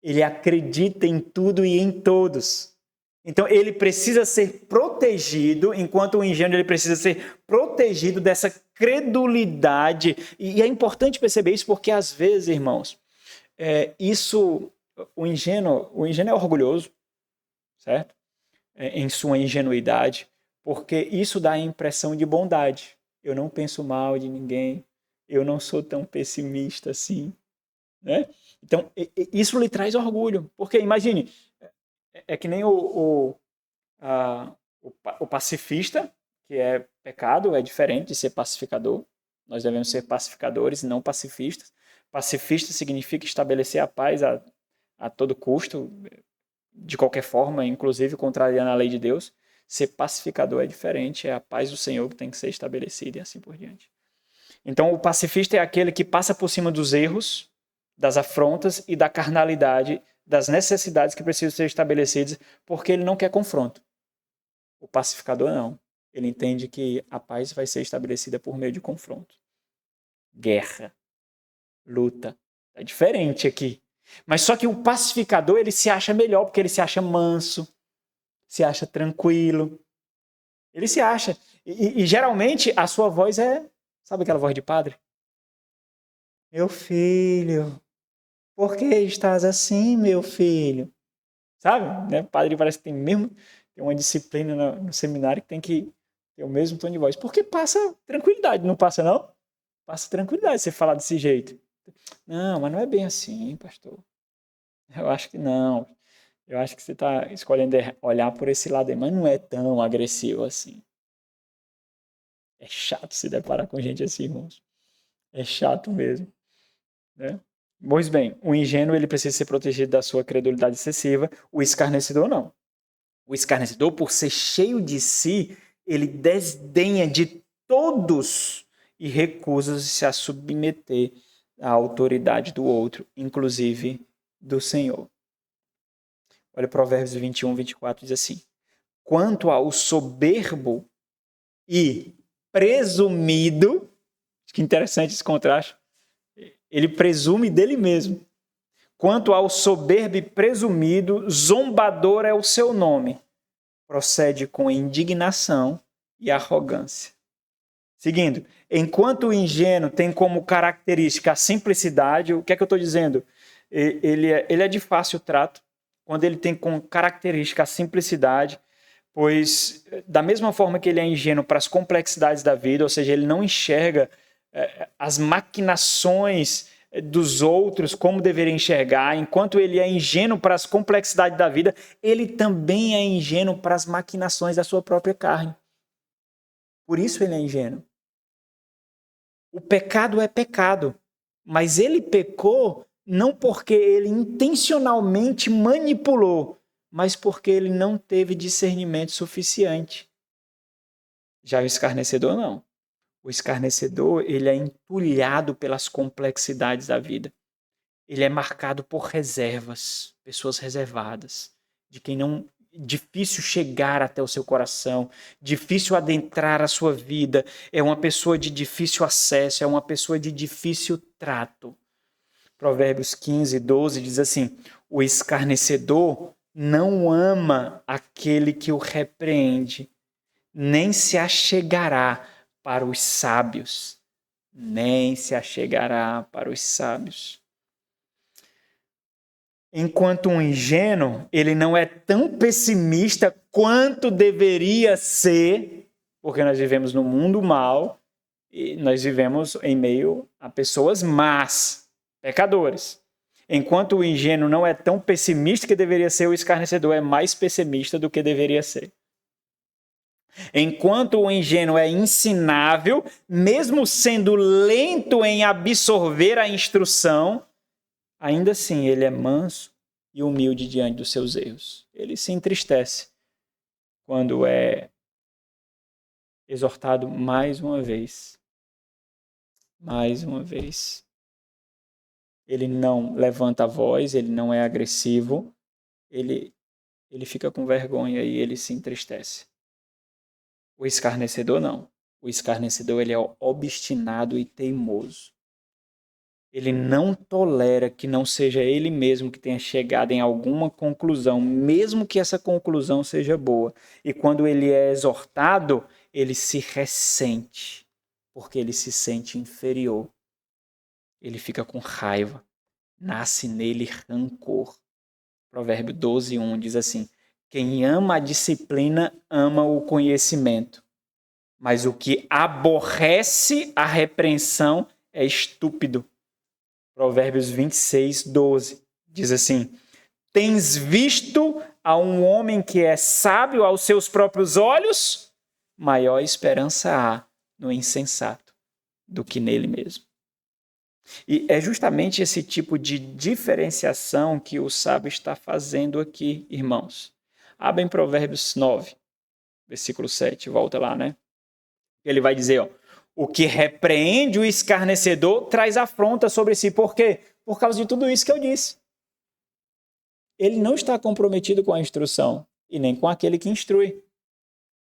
Ele acredita em tudo e em todos. Então, ele precisa ser protegido, enquanto o ingênuo ele precisa ser protegido dessa credulidade. E é importante perceber isso porque, às vezes, irmãos, o ingênuo é orgulhoso, certo? Em sua ingenuidade, porque isso dá a impressão de bondade. Eu não penso mal de ninguém, eu não sou tão pessimista assim, né? Então, isso lhe traz orgulho, porque imagine, é que nem o pacifista, que é pecado, é diferente de ser pacificador. Nós devemos ser pacificadores, não pacifistas. Pacifista significa estabelecer a paz a todo custo, de qualquer forma, inclusive contrariando a lei de Deus. Ser pacificador é diferente, é a paz do Senhor que tem que ser estabelecida e assim por diante. Então, o pacifista é aquele que passa por cima dos erros, das afrontas e da carnalidade, das necessidades que precisam ser estabelecidas, porque ele não quer confronto. O pacificador não. Ele entende que a paz vai ser estabelecida por meio de confronto. Guerra. Luta. É diferente aqui. Mas só que o pacificador, ele se acha melhor, porque ele se acha manso, se acha tranquilo. Ele se acha. E geralmente a sua voz é... Sabe aquela voz de padre? Meu filho, por que estás assim, meu filho? Sabe? Né? O padre parece que tem uma disciplina no seminário que tem que ter o mesmo tom de voz. Porque passa tranquilidade, não passa não? Passa tranquilidade você falar desse jeito. Não, mas não é bem assim, pastor. Eu acho que não. Eu acho que você está escolhendo olhar por esse lado aí, mas não é tão agressivo assim. É chato se deparar com gente assim, irmãos. É chato mesmo. Né? Pois bem, o ingênuo ele precisa ser protegido da sua credulidade excessiva, o escarnecedor não. O escarnecedor, por ser cheio de si, ele desdenha de todos e recusa-se a submeter à autoridade do outro, inclusive do Senhor. Olha Provérbios 21, 24, diz assim: quanto ao soberbo e presumido, que interessante esse contraste, ele presume dele mesmo. Quanto ao soberbo e presumido, zombador é o seu nome. Procede com indignação e arrogância. Seguindo, enquanto o ingênuo tem como característica a simplicidade, o que é que eu estou dizendo? Ele é de fácil trato, quando ele tem como característica a simplicidade, pois da mesma forma que ele é ingênuo para as complexidades da vida, ou seja, ele não enxerga as maquinações dos outros, como deveria enxergar, enquanto ele é ingênuo para as complexidades da vida, ele também é ingênuo para as maquinações da sua própria carne. Por isso ele é ingênuo. O pecado é pecado, mas ele pecou não porque ele intencionalmente manipulou, mas porque ele não teve discernimento suficiente. Já o escarnecedor não. O escarnecedor, ele é entulhado pelas complexidades da vida. Ele é marcado por reservas, pessoas reservadas, de quem não difícil chegar até o seu coração, difícil adentrar a sua vida, é uma pessoa de difícil acesso, é uma pessoa de difícil trato. Provérbios 15, 12 diz assim: o escarnecedor não ama aquele que o repreende, nem se achegará para os sábios, nem se achegará para os sábios. Enquanto um ingênuo, ele não é tão pessimista quanto deveria ser, porque nós vivemos num mundo mau e nós vivemos em meio a pessoas más, pecadores. Enquanto o ingênuo não é tão pessimista que deveria ser, o escarnecedor é mais pessimista do que deveria ser. Enquanto o ingênuo é ensinável, mesmo sendo lento em absorver a instrução, ainda assim ele é manso e humilde diante dos seus erros. Ele se entristece quando é exortado mais uma vez. Mais uma vez. Ele não levanta a voz, ele não é agressivo, ele fica com vergonha e ele se entristece. O escarnecedor não. O escarnecedor ele é obstinado e teimoso. Ele não tolera que não seja ele mesmo que tenha chegado em alguma conclusão, mesmo que essa conclusão seja boa. E quando ele é exortado, ele se ressente, porque ele se sente inferior. Ele fica com raiva. Nasce nele rancor. Provérbio 12, 1 diz assim: quem ama a disciplina ama o conhecimento, mas o que aborrece a repreensão é estúpido. Provérbios 26, 12 diz assim: tens visto a um homem que é sábio aos seus próprios olhos? Maior esperança há no insensato do que nele mesmo. E é justamente esse tipo de diferenciação que o sábio está fazendo aqui, irmãos. Abrem Provérbios 9, versículo 7, volta lá, né? Ele vai dizer, ó, o que repreende o escarnecedor traz afronta sobre si. Por quê? Por causa de tudo isso que eu disse. Ele não está comprometido com a instrução e nem com aquele que instrui.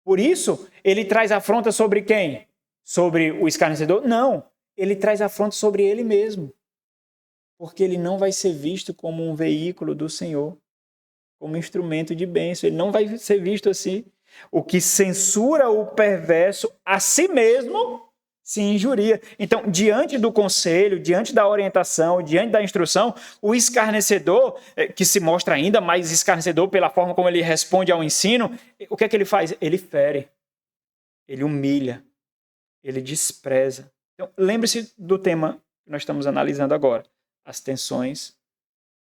Por isso, ele traz afronta sobre quem? Sobre o escarnecedor? Não. Ele traz afronta sobre ele mesmo. Porque ele não vai ser visto como um veículo do Senhor, como instrumento de bênção. Ele não vai ser visto assim. O que censura o perverso a si mesmo se injuria. Então, diante do conselho, diante da orientação, diante da instrução, o escarnecedor, que se mostra ainda mais escarnecedor pela forma como ele responde ao ensino, o que é que ele faz? Ele fere, ele humilha, ele despreza. Então, lembre-se do tema que nós estamos analisando agora, as tensões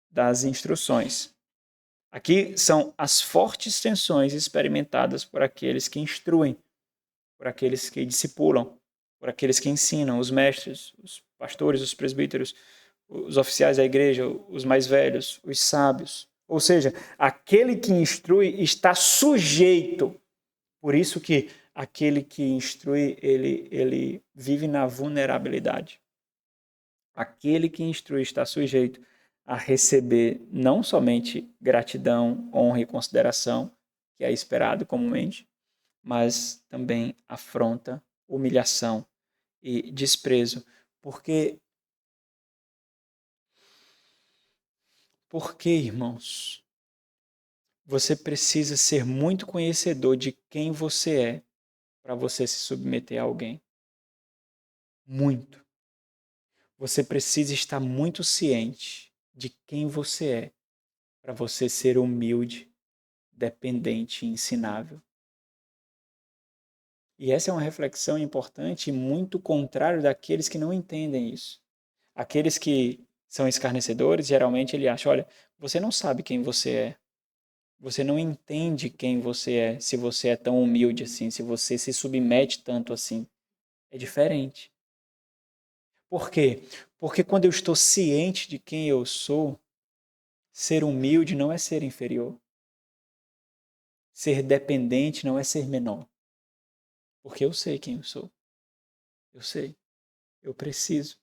das instruções. Aqui são as fortes tensões experimentadas por aqueles que instruem, por aqueles que discipulam, por aqueles que ensinam, os mestres, os pastores, os presbíteros, os oficiais da igreja, os mais velhos, os sábios. Ou seja, aquele que instrui está sujeito. Por isso que aquele que instrui, ele vive na vulnerabilidade. Aquele que instrui está sujeito a receber não somente gratidão, honra e consideração, que é esperado comumente, mas também afronta, humilhação e desprezo. Porque, irmãos, você precisa ser muito conhecedor de quem você é para você se submeter a alguém. Muito. Você precisa estar muito ciente de quem você é para você ser humilde, dependente e ensinável. E essa é uma reflexão importante e muito contrário daqueles que não entendem isso. Aqueles que são escarnecedores, geralmente ele acha, olha, você não sabe quem você é. Você não entende quem você é, se você é tão humilde assim, se você se submete tanto assim. É diferente. Por quê? Porque quando eu estou ciente de quem eu sou, ser humilde não é ser inferior. Ser dependente não é ser menor. Porque eu sei quem eu sou. Eu sei. Eu preciso.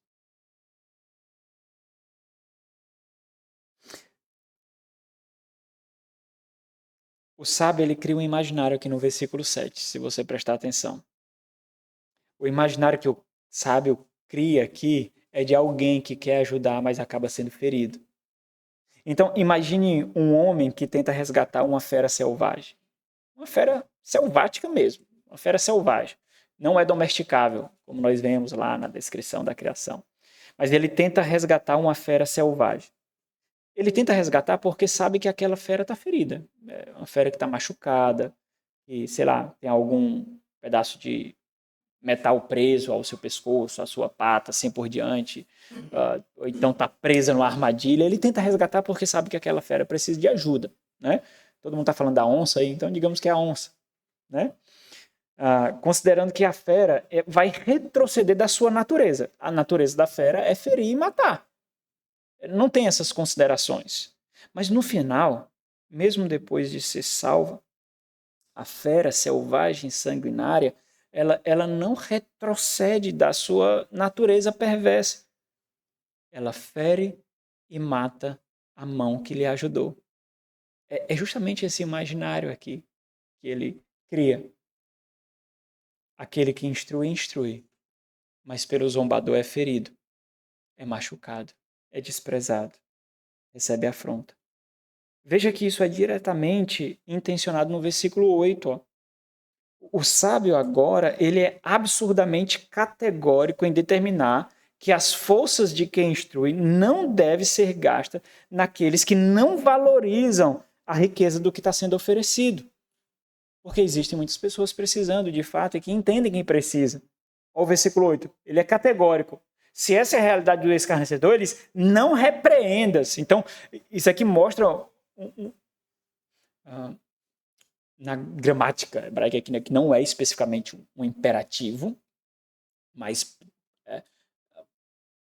O sábio, ele cria um imaginário aqui no versículo 7, se você prestar atenção. O imaginário que o sábio cria aqui é de alguém que quer ajudar, mas acaba sendo ferido. Então, imagine um homem que tenta resgatar uma fera selvagem. Uma fera selvática mesmo. Uma fera selvagem. Não é domesticável, como nós vemos lá na descrição da criação. Mas ele tenta resgatar uma fera selvagem. Ele tenta resgatar porque sabe que aquela fera está ferida. É uma fera que está machucada, e, sei lá, tem algum pedaço de metal preso ao seu pescoço, à sua pata, assim por diante, ou então está presa numa armadilha. Ele tenta resgatar porque sabe que aquela fera precisa de ajuda, né? Todo mundo está falando da onça aí, então digamos que é a onça, né? Considerando que a fera vai retroceder da sua natureza. A natureza da fera é ferir e matar. Não tem essas considerações. Mas no final, mesmo depois de ser salva, a fera selvagem, sanguinária, ela não retrocede da sua natureza perversa. Ela fere e mata a mão que lhe ajudou. É justamente esse imaginário aqui que ele cria. Aquele que instrui, instrui, mas pelo zombador é ferido, é machucado, é desprezado, recebe afronta. Veja que isso é diretamente intencionado no versículo 8. Ó. O sábio agora, ele é absurdamente categórico em determinar que as forças de quem instrui não devem ser gastas naqueles que não valorizam a riqueza do que está sendo oferecido. Porque existem muitas pessoas precisando, de fato, e que entendem quem precisa. Olha o versículo 8. Ele é categórico. Se essa é a realidade do escarnecedor, eles não repreendas. Então, isso aqui mostra na gramática hebraica aqui, né, que não é especificamente um imperativo, mas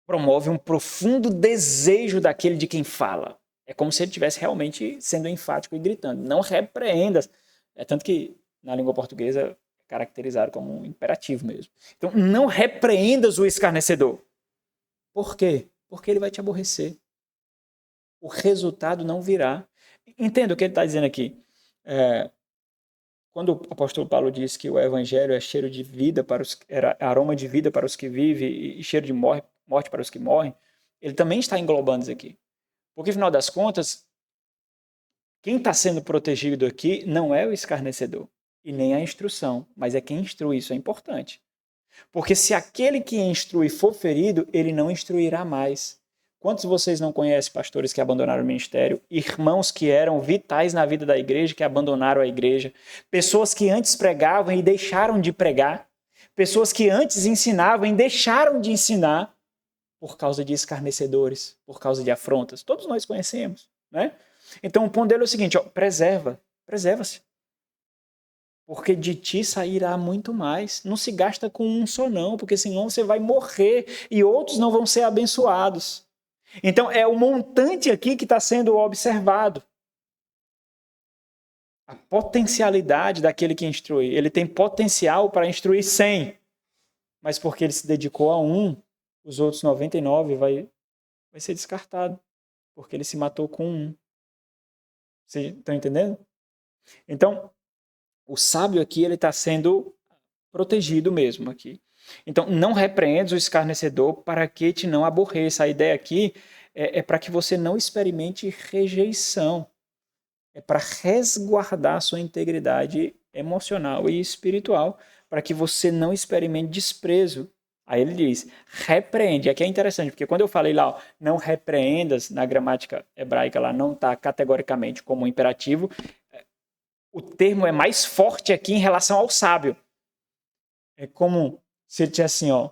promove um profundo desejo daquele de quem fala. É como se ele estivesse realmente sendo enfático e gritando. Não repreendas. É tanto que na língua portuguesa é caracterizado como um imperativo mesmo. Então, não repreendas o escarnecedor. Por quê? Porque ele vai te aborrecer. O resultado não virá. Entenda o que ele está dizendo aqui. Quando o apóstolo Paulo diz que o evangelho é cheiro de vida para os, era aroma de vida para os que vivem e cheiro de morte para os que morrem, ele também está englobando isso aqui. Porque, afinal das contas, quem está sendo protegido aqui não é o escarnecedor e nem a instrução, mas é quem instrui. Isso é importante. Porque se aquele que instrui for ferido, ele não instruirá mais. Quantos de vocês não conhecem pastores que abandonaram o ministério? Irmãos que eram vitais na vida da igreja, que abandonaram a igreja? Pessoas que antes pregavam e deixaram de pregar? Pessoas que antes ensinavam e deixaram de ensinar por causa de escarnecedores, por causa de afrontas? Todos nós conhecemos, né? Então o ponto dele é o seguinte, ó, preserva-se. Porque de ti sairá muito mais. Não se gasta com um só não, porque senão você vai morrer e outros não vão ser abençoados. Então, é o montante aqui que está sendo observado. A potencialidade daquele que instrui. Ele tem potencial para instruir 100, mas porque ele se dedicou a um, os outros 99 vai ser descartado, porque ele se matou com um. Vocês estão entendendo? Então, o sábio aqui ele está sendo protegido mesmo aqui. Então, não repreendes o escarnecedor para que te não aborreça. A ideia aqui é para que você não experimente rejeição. É para resguardar a sua integridade emocional e espiritual, para que você não experimente desprezo. Aí ele diz, repreende. Aqui é interessante, porque quando eu falei lá, ó, não repreendas, na gramática hebraica lá não está categoricamente como um imperativo, o termo é mais forte aqui em relação ao sábio. É como se ele dissesse assim, ó,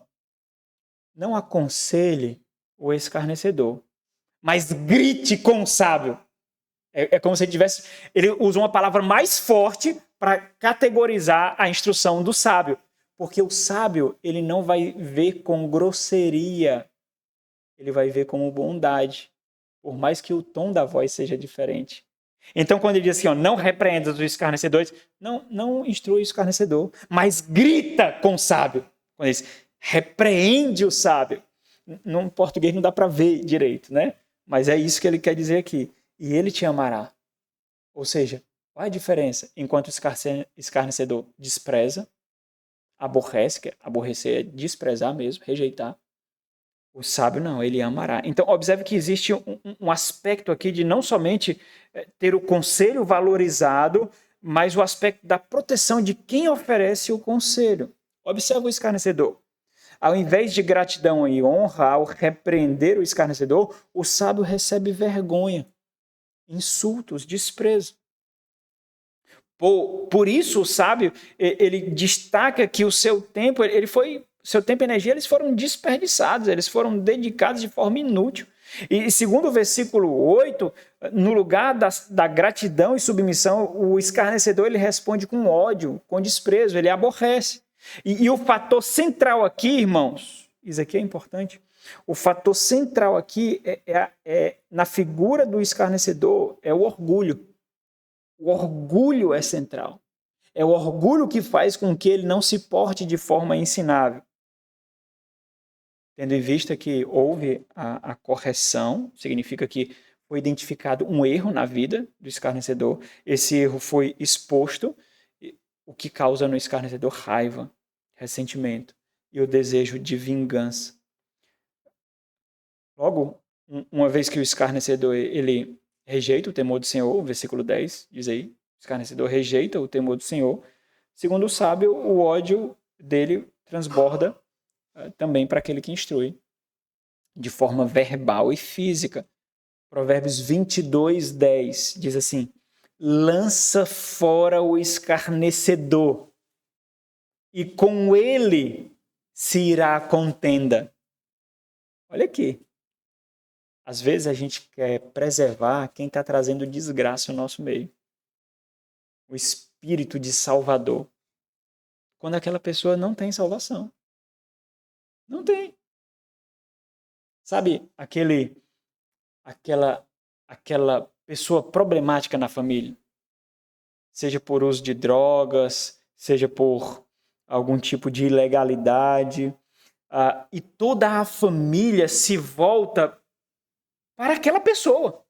não aconselhe o escarnecedor. Mas grite com o sábio. É como se ele tivesse... Ele usa uma palavra mais forte para categorizar a instrução do sábio. Porque o sábio, ele não vai ver com grosseria. Ele vai ver como bondade. Por mais que o tom da voz seja diferente. Então, quando ele diz assim, ó, não repreenda os escarnecedores, não instrui o escarnecedor, mas grita com o sábio. Quando ele diz, repreende o sábio. No português não dá para ver direito, né? Mas é isso que ele quer dizer aqui. E ele te amará. Ou seja, qual é a diferença? Enquanto o escarnecedor despreza, aborrece, que aborrecer é desprezar mesmo, rejeitar. O sábio não, ele amará. Então, observe que existe um aspecto aqui de não somente ter o conselho valorizado, mas o aspecto da proteção de quem oferece o conselho. Observe o escarnecedor. Ao invés de gratidão e honra, ao repreender o escarnecedor, o sábio recebe vergonha, insultos, desprezo. Por isso, o sábio, ele destaca que o seu tempo, seu tempo e energia, eles foram desperdiçados, eles foram dedicados de forma inútil. E segundo o versículo 8, no lugar da gratidão e submissão, o escarnecedor ele responde com ódio, com desprezo, ele aborrece. E o fator central aqui, irmãos, isso aqui é importante, o fator central aqui na figura do escarnecedor é o orgulho. O orgulho é central. É o orgulho que faz com que ele não se porte de forma ensinável. Tendo em vista que houve a correção, significa que foi identificado um erro na vida do escarnecedor, esse erro foi exposto, o que causa no escarnecedor raiva, ressentimento e o desejo de vingança. Logo, uma vez que o escarnecedor ele rejeita o temor do Senhor, versículo 10 diz aí, o escarnecedor rejeita o temor do Senhor, segundo o sábio, o ódio dele transborda também para aquele que instrui, de forma verbal e física. Provérbios 22, 10 diz assim, lança fora o escarnecedor, e com ele se irá a contenda. Olha aqui. Às vezes a gente quer preservar quem está trazendo desgraça ao nosso meio. O espírito de salvador. Quando aquela pessoa não tem salvação. Não tem. Sabe aquela pessoa problemática na família? Seja por uso de drogas, seja por algum tipo de ilegalidade. E toda a família se volta para aquela pessoa.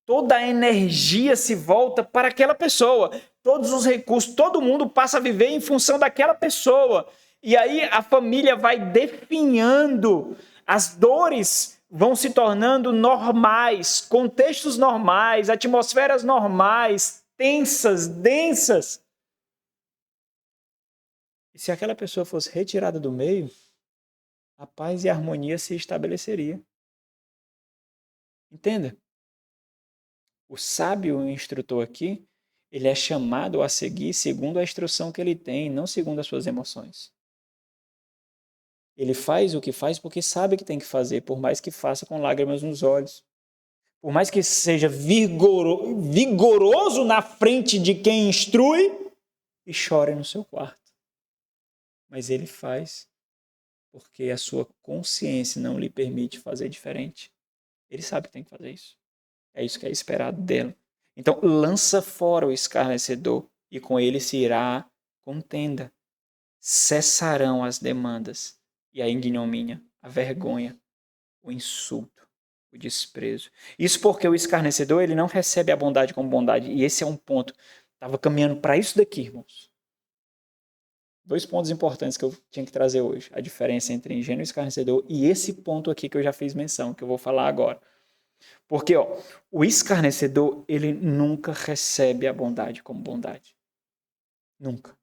Toda a energia se volta para aquela pessoa. Todos os recursos, todo mundo passa a viver em função daquela pessoa. E aí a família vai definhando, as dores vão se tornando normais, contextos normais, atmosferas normais, tensas, densas. E se aquela pessoa fosse retirada do meio, a paz e a harmonia se estabeleceria. Entenda? O sábio instrutor aqui, ele é chamado a seguir segundo a instrução que ele tem, não segundo as suas emoções. Ele faz o que faz porque sabe que tem que fazer, por mais que faça com lágrimas nos olhos. Por mais que seja vigoroso na frente de quem instrui e chore no seu quarto. Mas ele faz porque a sua consciência não lhe permite fazer diferente. Ele sabe que tem que fazer isso. É isso que é esperado dela. Então, lança fora o escarnecedor e com ele se irá a contenda. Cessarão as demandas e a ignomínia, a vergonha, o insulto, o desprezo. Isso porque o escarnecedor ele não recebe a bondade como bondade. E esse é um ponto. Estava caminhando para isso daqui, irmãos. 2 pontos importantes que eu tinha que trazer hoje. A diferença entre ingênuo e escarnecedor e esse ponto aqui que eu já fiz menção, que eu vou falar agora. Porque o escarnecedor, ele nunca recebe a bondade como bondade. Nunca.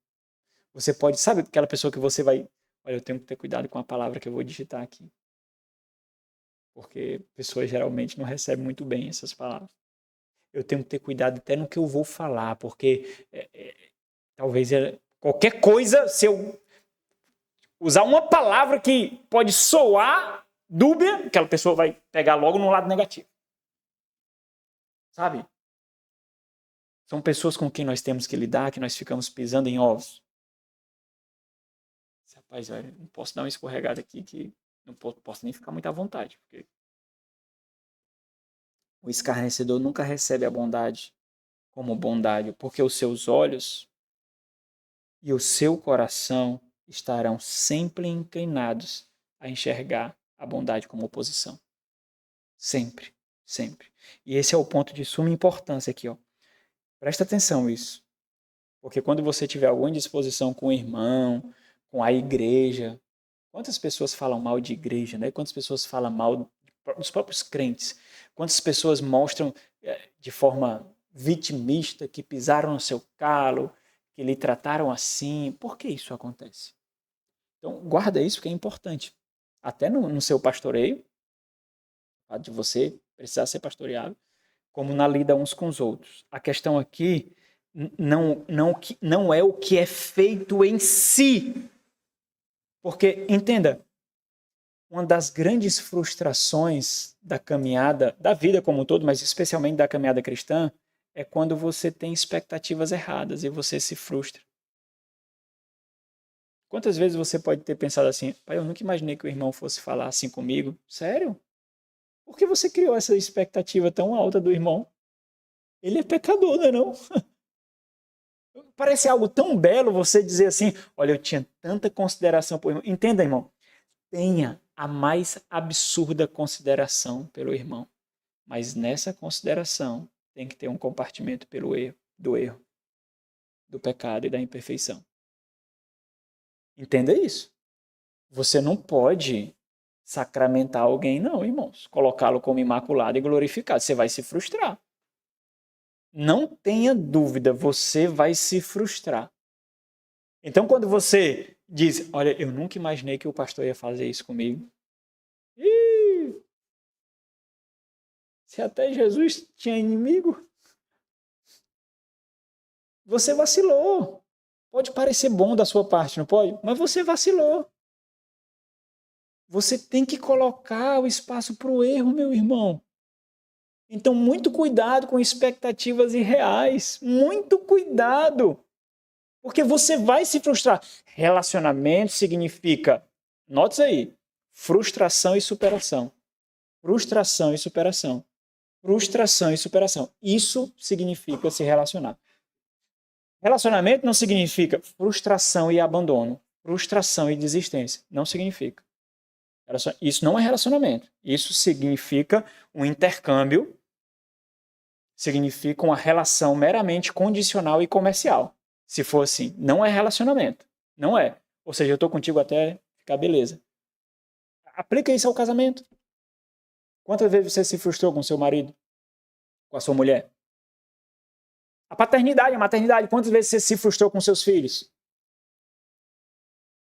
Você pode, sabe aquela pessoa que você vai... Olha, eu tenho que ter cuidado com a palavra que eu vou digitar aqui. Porque pessoas geralmente não recebem muito bem essas palavras. Eu tenho que ter cuidado até no que eu vou falar, porque talvez qualquer coisa, se eu usar uma palavra que pode soar dúbia, aquela pessoa vai pegar logo no lado negativo. Sabe? São pessoas com quem nós temos que lidar, que nós ficamos pisando em ovos. Rapaz, velho, não posso dar uma escorregada aqui que não posso nem ficar muito à vontade. Porque o escarnecedor nunca recebe a bondade como bondade, porque os seus olhos e o seu coração estarão sempre inclinados a enxergar a bondade como oposição. Sempre, sempre. E esse é o ponto de suma importância aqui, ó. Presta atenção nisso. Porque quando você tiver alguma indisposição com o irmão, com a igreja, quantas pessoas falam mal de igreja, né? Quantas pessoas falam mal dos próprios crentes? Quantas pessoas mostram de forma vitimista que pisaram no seu calo, que lhe trataram assim? Por que isso acontece? Então, guarda isso que é importante. Até no seu pastoreio, de você precisar ser pastoreado, como na lida uns com os outros. A questão aqui não é o que é feito em si. Porque, entenda, uma das grandes frustrações da caminhada, da vida como um todo, mas especialmente da caminhada cristã, é quando você tem expectativas erradas e você se frustra. Quantas vezes você pode ter pensado assim, pai, eu nunca imaginei que o irmão fosse falar assim comigo? Sério? Por que você criou essa expectativa tão alta do irmão? Ele é pecador, não é não? Parece algo tão belo você dizer assim, olha, eu tinha tanta consideração por irmão. Entenda, irmão, tenha a mais absurda consideração pelo irmão. Mas nessa consideração tem que ter um compartimento do erro, do pecado e da imperfeição. Entenda isso. Você não pode sacramentar alguém, não, irmãos. Colocá-lo como imaculado e glorificado. Você vai se frustrar. Não tenha dúvida, você vai se frustrar. Então, quando você diz, olha, eu nunca imaginei que o pastor ia fazer isso comigo. Se até Jesus tinha inimigo, você vacilou. Pode parecer bom da sua parte, não pode? Mas você vacilou. Você tem que colocar o espaço para o erro, meu irmão. Então, muito cuidado com expectativas irreais. Muito cuidado. Porque você vai se frustrar. Relacionamento significa, note aí, frustração e superação. Frustração e superação. Frustração e superação. Isso significa se relacionar. Relacionamento não significa frustração e abandono. Frustração e desistência. Não significa. Isso não é relacionamento. Isso significa um intercâmbio, significa uma relação meramente condicional e comercial. Se for assim, não é relacionamento. Não é. Ou seja, eu estou contigo até ficar beleza. Aplica isso ao casamento. Quantas vezes você se frustrou com seu marido? Com a sua mulher? A paternidade, a maternidade. Quantas vezes você se frustrou com seus filhos?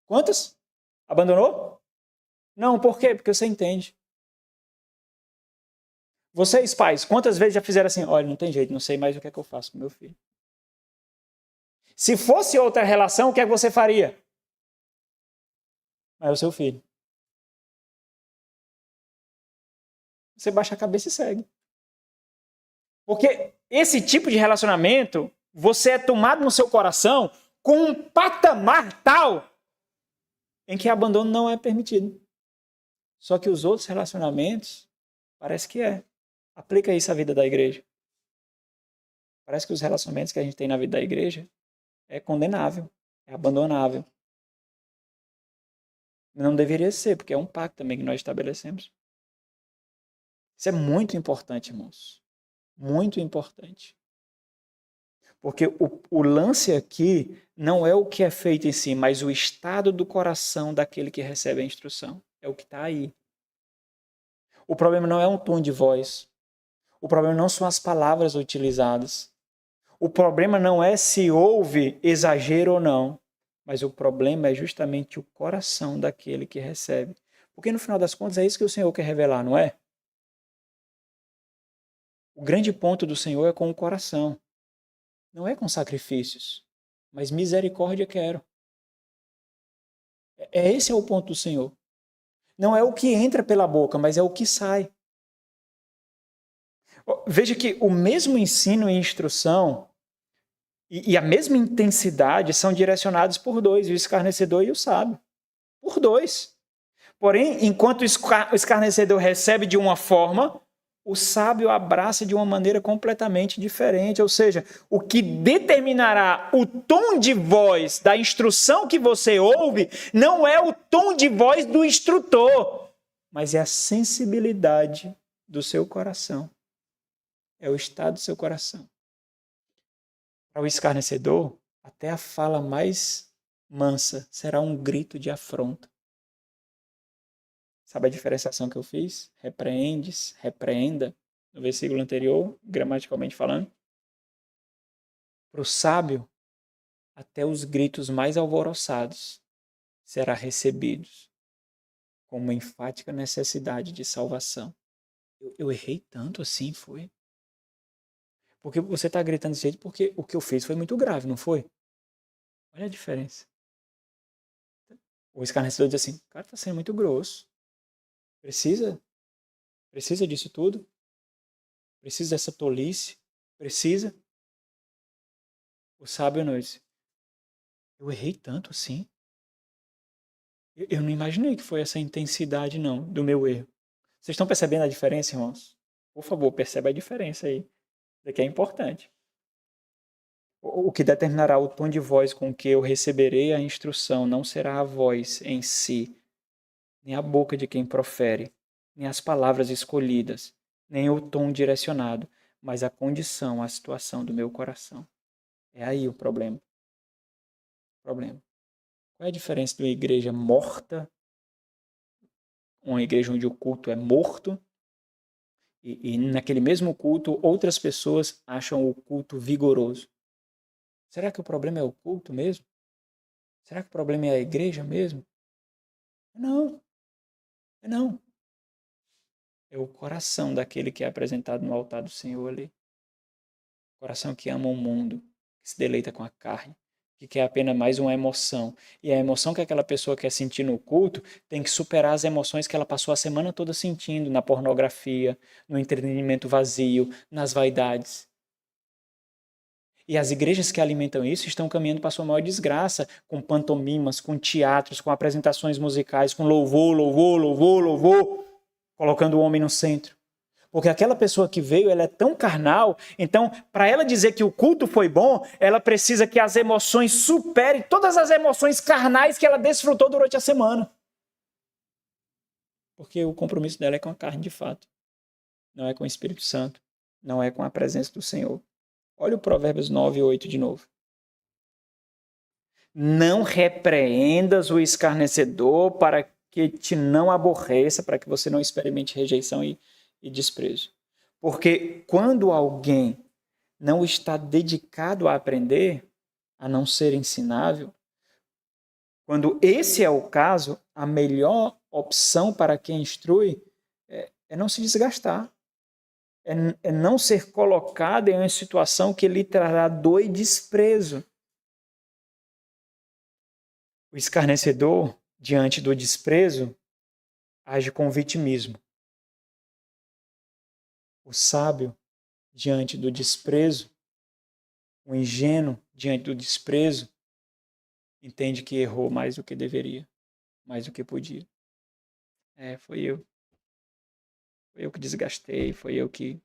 Quantas? Abandonou? Não, por quê? Porque você entende. Vocês, pais, quantas vezes já fizeram assim, olha, não tem jeito, não sei mais o que é que eu faço com meu filho. Se fosse outra relação, o que é que você faria? É o seu filho. Você baixa a cabeça e segue. Porque esse tipo de relacionamento, você é tomado no seu coração com um patamar tal em que abandono não é permitido. Só que os outros relacionamentos, parece que é. Aplica isso à vida da igreja. Parece que os relacionamentos que a gente tem na vida da igreja é condenável, é abandonável. Não deveria ser, porque é um pacto também que nós estabelecemos. Isso é muito importante, irmãos. Muito importante. Porque o lance aqui não é o que é feito em si, mas o estado do coração daquele que recebe a instrução. É o que está aí. O problema não é um tom de voz. O problema não são as palavras utilizadas. O problema não é se houve exagero ou não. Mas o problema é justamente o coração daquele que recebe. Porque no final das contas é isso que o Senhor quer revelar, não é? O grande ponto do Senhor é com o coração. Não é com sacrifícios, mas misericórdia quero. Esse é o ponto do Senhor. Não é o que entra pela boca, mas é o que sai. Veja que o mesmo ensino e instrução e a mesma intensidade são direcionados por dois, o escarnecedor e o sábio. Por dois. Porém, enquanto o escarnecedor recebe de uma forma, o sábio abraça de uma maneira completamente diferente. Ou seja, o que determinará o tom de voz da instrução que você ouve não é o tom de voz do instrutor, mas é a sensibilidade do seu coração. É o estado do seu coração. Para o escarnecedor, até a fala mais mansa será um grito de afronta. Sabe a diferenciação que eu fiz? Repreendes, repreenda, no versículo anterior, gramaticalmente falando. Para o sábio, até os gritos mais alvoroçados serão recebidos com uma enfática necessidade de salvação. Eu errei tanto assim, foi? Porque você está gritando desse jeito porque o que eu fiz foi muito grave, não foi? Olha a diferença. O escarnecedor diz assim, cara, está sendo muito grosso. Precisa disso tudo? Precisa dessa tolice? Precisa? O sábio não diz, eu errei tanto assim? Eu não imaginei que foi essa intensidade, não, do meu erro. Vocês estão percebendo a diferença, irmãos? Por favor, perceba a diferença aí. Isso aqui é importante. O que determinará o tom de voz com que eu receberei a instrução não será a voz em si, nem a boca de quem profere, nem as palavras escolhidas, nem o tom direcionado, mas a condição, a situação do meu coração. É aí o problema. Qual é a diferença de uma igreja morta, uma igreja onde o culto é morto, e naquele mesmo culto outras pessoas acham o culto vigoroso? Será que o problema é o culto mesmo? Será que o problema é a igreja mesmo? Não. Não. É o coração daquele que é apresentado no altar do Senhor ali. Coração que ama o mundo, que se deleita com a carne, que quer apenas mais uma emoção. E a emoção que aquela pessoa quer sentir no culto tem que superar as emoções que ela passou a semana toda sentindo na pornografia, no entretenimento vazio, nas vaidades. E as igrejas que alimentam isso estão caminhando para a sua maior desgraça, com pantomimas, com teatros, com apresentações musicais, com louvor, colocando o homem no centro. Porque aquela pessoa que veio, ela é tão carnal, então, para ela dizer que o culto foi bom, ela precisa que as emoções superem todas as emoções carnais que ela desfrutou durante a semana. Porque o compromisso dela é com a carne de fato. Não é com o Espírito Santo. Não é com a presença do Senhor. Olha o Provérbios 9 e 8 de novo. Não repreendas o escarnecedor para que te não aborreça, para que você não experimente rejeição e desprezo. Porque quando alguém não está dedicado a aprender, a não ser ensinável, quando esse é o caso, a melhor opção para quem instrui é não se desgastar. É não ser colocado em uma situação que lhe trará dor e desprezo. O escarnecedor, diante do desprezo, age com vitimismo. O sábio, diante do desprezo, o ingênuo, diante do desprezo, entende que errou mais do que deveria, mais do que podia. Foi eu. Foi eu que desgastei, foi eu que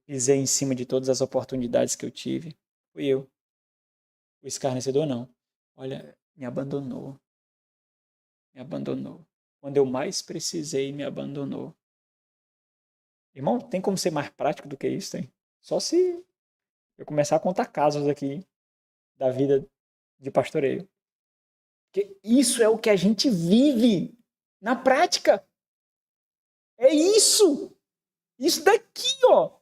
pisei em cima de todas as oportunidades que eu tive. Fui eu. O escarnecedor não. Olha, me abandonou. Quando eu mais precisei, me abandonou. Irmão, tem como ser mais prático do que isso, hein? Só se eu começar a contar casos aqui da vida de pastoreio. Porque isso é o que a gente vive na prática. É isso! Isso daqui, ó!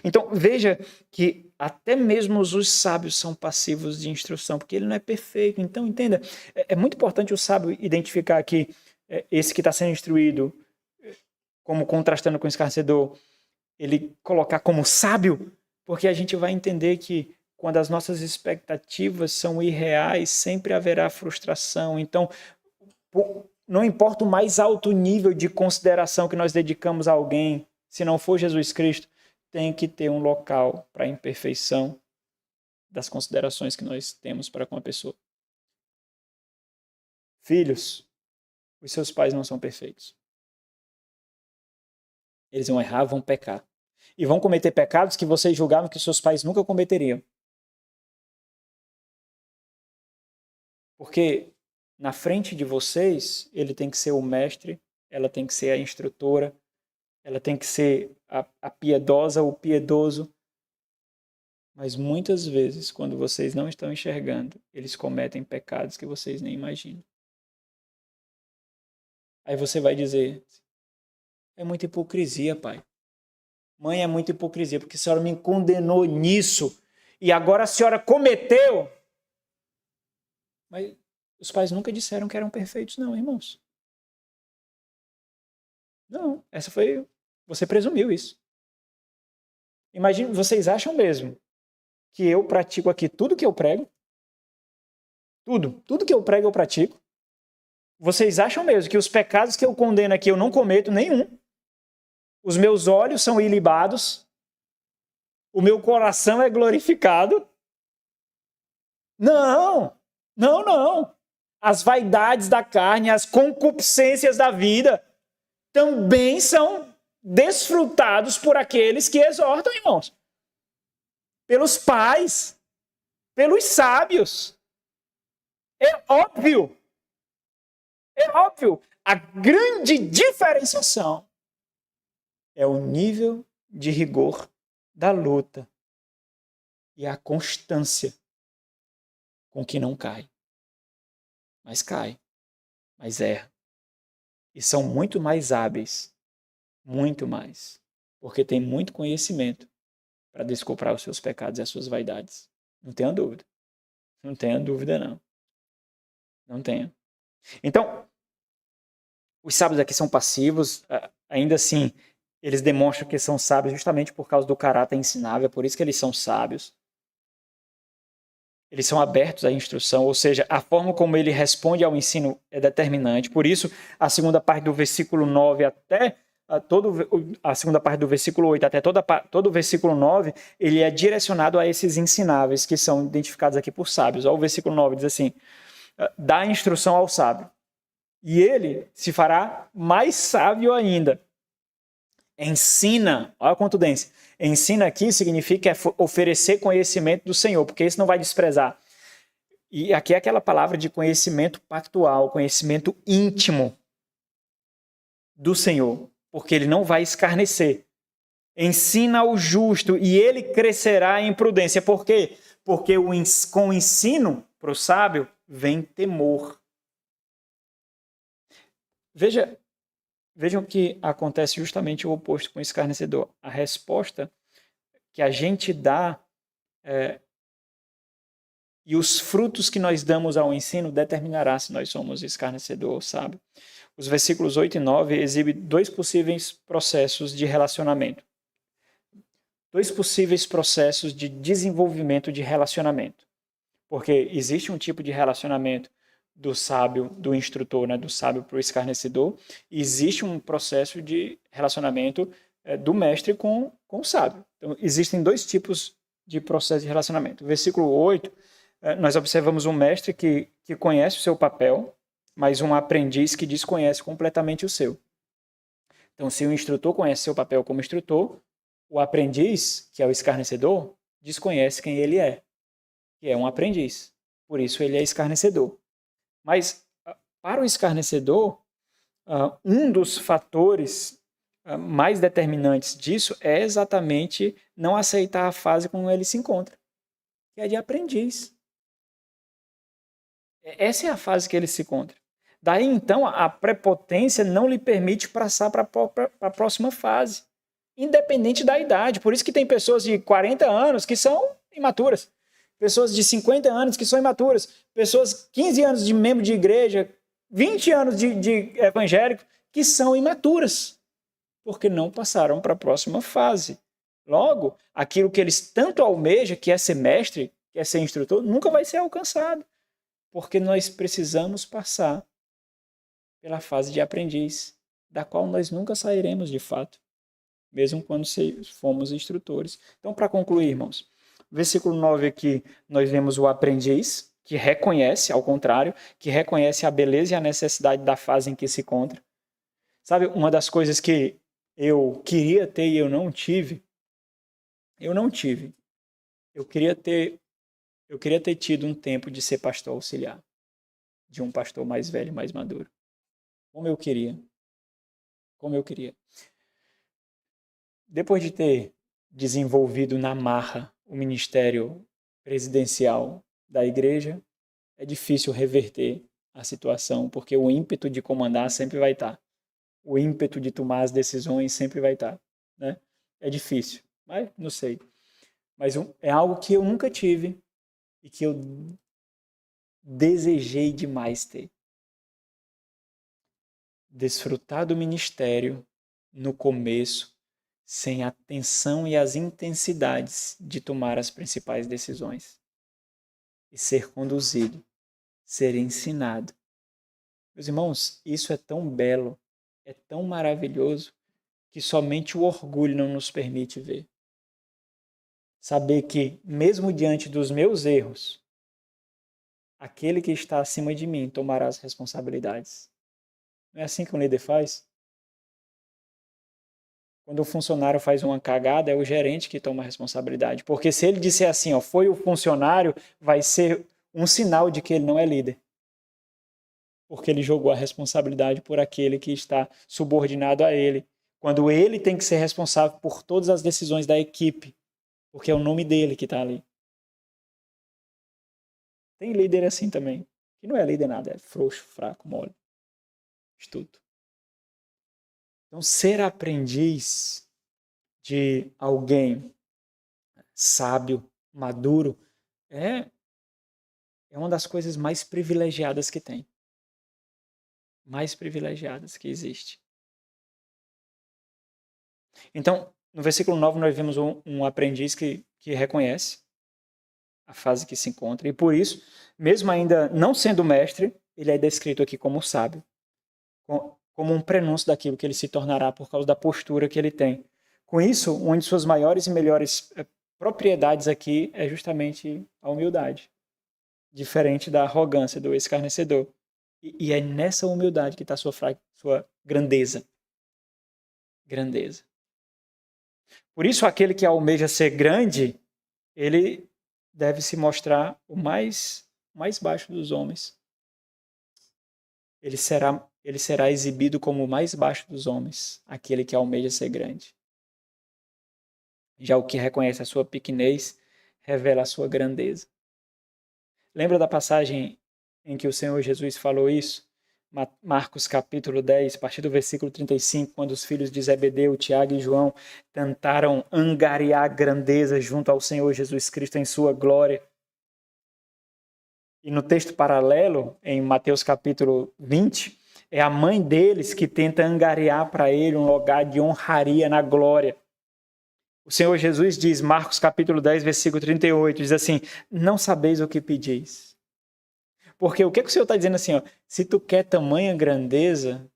Então, veja que até mesmo os sábios são passivos de instrução, porque ele não é perfeito. Então, entenda, é muito importante o sábio identificar aqui esse que está sendo instruído, como contrastando com o escarnecedor, ele colocar como sábio, porque a gente vai entender que quando as nossas expectativas são irreais, sempre haverá frustração. Então, Não importa o mais alto nível de consideração que nós dedicamos a alguém, se não for Jesus Cristo, tem que ter um local para a imperfeição das considerações que nós temos para com a pessoa. Filhos, os seus pais não são perfeitos. Eles vão errar, vão pecar. E vão cometer pecados que vocês julgavam que seus pais nunca cometeriam. Porque na frente de vocês, ele tem que ser o mestre, ela tem que ser a instrutora, ela tem que ser a piedosa, o piedoso. Mas muitas vezes, quando vocês não estão enxergando, eles cometem pecados que vocês nem imaginam. Aí você vai dizer, é muita hipocrisia, pai. Mãe, é muita hipocrisia, porque a senhora me condenou nisso e agora a senhora cometeu. Mas os pais nunca disseram que eram perfeitos, não, irmãos. Não, essa foi... Você presumiu isso. Imagina, vocês acham mesmo que eu pratico aqui tudo que eu prego? Tudo que eu prego eu pratico? Vocês acham mesmo que os pecados que eu condeno aqui eu não cometo nenhum? Os meus olhos são ilibados? O meu coração é glorificado? Não! As vaidades da carne, as concupiscências da vida também são desfrutados por aqueles que exortam, irmãos. Pelos pais, pelos sábios. É óbvio. A grande diferenciação é o nível de rigor da luta e a constância com que não cai. Mas cai, mas erra. E são muito mais hábeis, muito mais, porque tem muito conhecimento para desculpar os seus pecados e as suas vaidades. Não tenha dúvida. Não tenha dúvida, não. Não tenha. Então, os sábios aqui são passivos, ainda assim, eles demonstram que são sábios justamente por causa do caráter ensinável, é por isso que eles são sábios. Eles são abertos à instrução, ou seja, a forma como ele responde ao ensino é determinante. Por isso, a segunda parte do versículo 9 até a segunda parte do versículo 8 até todo o versículo 9, ele é direcionado a esses ensináveis que são identificados aqui por sábios. O versículo 9 diz assim, dá instrução ao sábio, e ele se fará mais sábio ainda. Ensina, olha a contundência. Ensina aqui significa oferecer conhecimento do Senhor, porque isso não vai desprezar. E aqui é aquela palavra de conhecimento pactual, conhecimento íntimo do Senhor, porque ele não vai escarnecer. Ensina o justo e ele crescerá em prudência. Por quê? Porque com o ensino para o sábio vem temor. Vejam que acontece justamente o oposto com o escarnecedor. A resposta que a gente dá e os frutos que nós damos ao ensino determinará se nós somos escarnecedor ou sábio. Os versículos 8 e 9 exibem dois possíveis processos de relacionamento. Dois possíveis processos de desenvolvimento de relacionamento. Porque existe um tipo de relacionamento do sábio, do instrutor, né, do sábio para o escarnecedor, e existe um processo de relacionamento do mestre com o sábio. Então, existem dois tipos de processo de relacionamento. No versículo 8, nós observamos um mestre que conhece o seu papel, mas um aprendiz que desconhece completamente o seu. Então, se o instrutor conhece seu papel como instrutor, o aprendiz, que é o escarnecedor, desconhece quem ele é, que é um aprendiz. Por isso, ele é escarnecedor. Mas, para o escarnecedor, um dos fatores mais determinantes disso é exatamente não aceitar a fase como ele se encontra, que é de aprendiz. Essa é a fase que ele se encontra. Daí, então, a prepotência não lhe permite passar para a próxima fase, independente da idade. Por isso que tem pessoas de 40 anos que são imaturas. Pessoas de 50 anos que são imaturas, pessoas 15 anos de membro de igreja, 20 anos de evangélico, que são imaturas, porque não passaram para a próxima fase. Logo, aquilo que eles tanto almejam, que é ser mestre, que é ser instrutor, nunca vai ser alcançado, porque nós precisamos passar pela fase de aprendiz, da qual nós nunca sairemos de fato, mesmo quando fomos instrutores. Então, para concluir, irmãos, versículo 9 aqui, nós vemos o aprendiz, que reconhece, ao contrário, que reconhece a beleza e a necessidade da fase em que se encontra. Sabe, uma das coisas que eu queria ter e eu não tive, eu queria ter tido um tempo de ser pastor auxiliar, de um pastor mais velho, mais maduro. Como eu queria. Depois de ter desenvolvido na marra o ministério presidencial da igreja, é difícil reverter a situação, porque o ímpeto de comandar sempre vai estar. O ímpeto de tomar as decisões sempre vai estar. Né? É difícil, mas não sei. Mas é algo que eu nunca tive e que eu desejei demais ter. Desfrutar do ministério no começo, sem a tensão e as intensidades de tomar as principais decisões. E ser conduzido, ser ensinado. Meus irmãos, isso é tão belo, é tão maravilhoso, que somente o orgulho não nos permite ver. Saber que, mesmo diante dos meus erros, aquele que está acima de mim tomará as responsabilidades. Não é assim que um líder faz? Quando o funcionário faz uma cagada, é o gerente que toma a responsabilidade. Porque se ele disser assim, ó, foi o funcionário, vai ser um sinal de que ele não é líder. Porque ele jogou a responsabilidade por aquele que está subordinado a ele. Quando ele tem que ser responsável por todas as decisões da equipe. Porque é o nome dele que está ali. Tem líder assim também. Que não é líder nada, é frouxo, fraco, mole. Estudo. Então, ser aprendiz de alguém sábio, maduro, é uma das coisas mais privilegiadas que tem. Mais privilegiadas que existe. Então, no versículo 9, nós vemos um aprendiz que reconhece a fase que se encontra. E por isso, mesmo ainda não sendo mestre, ele é descrito aqui como sábio. Como um prenúncio daquilo que ele se tornará por causa da postura que ele tem. Com isso, uma de suas maiores e melhores propriedades aqui é justamente a humildade. Diferente da arrogância do escarnecedor. E é nessa humildade que está sua grandeza. Grandeza. Por isso, aquele que almeja ser grande, ele deve se mostrar o mais baixo dos homens. Ele será exibido como o mais baixo dos homens, aquele que almeja ser grande. Já o que reconhece a sua pequenez, revela a sua grandeza. Lembra da passagem em que o Senhor Jesus falou isso? Marcos capítulo 10, a partir do versículo 35, quando os filhos de Zebedeu, Tiago e João tentaram angariar grandeza junto ao Senhor Jesus Cristo em sua glória. E no texto paralelo, em Mateus capítulo 20, é a mãe deles que tenta angariar para ele um lugar de honraria na glória. O Senhor Jesus diz, Marcos capítulo 10, versículo 38, diz assim, não sabeis o que pedis. Porque o que o Senhor está dizendo assim, ó, se tu quer tamanha grandeza,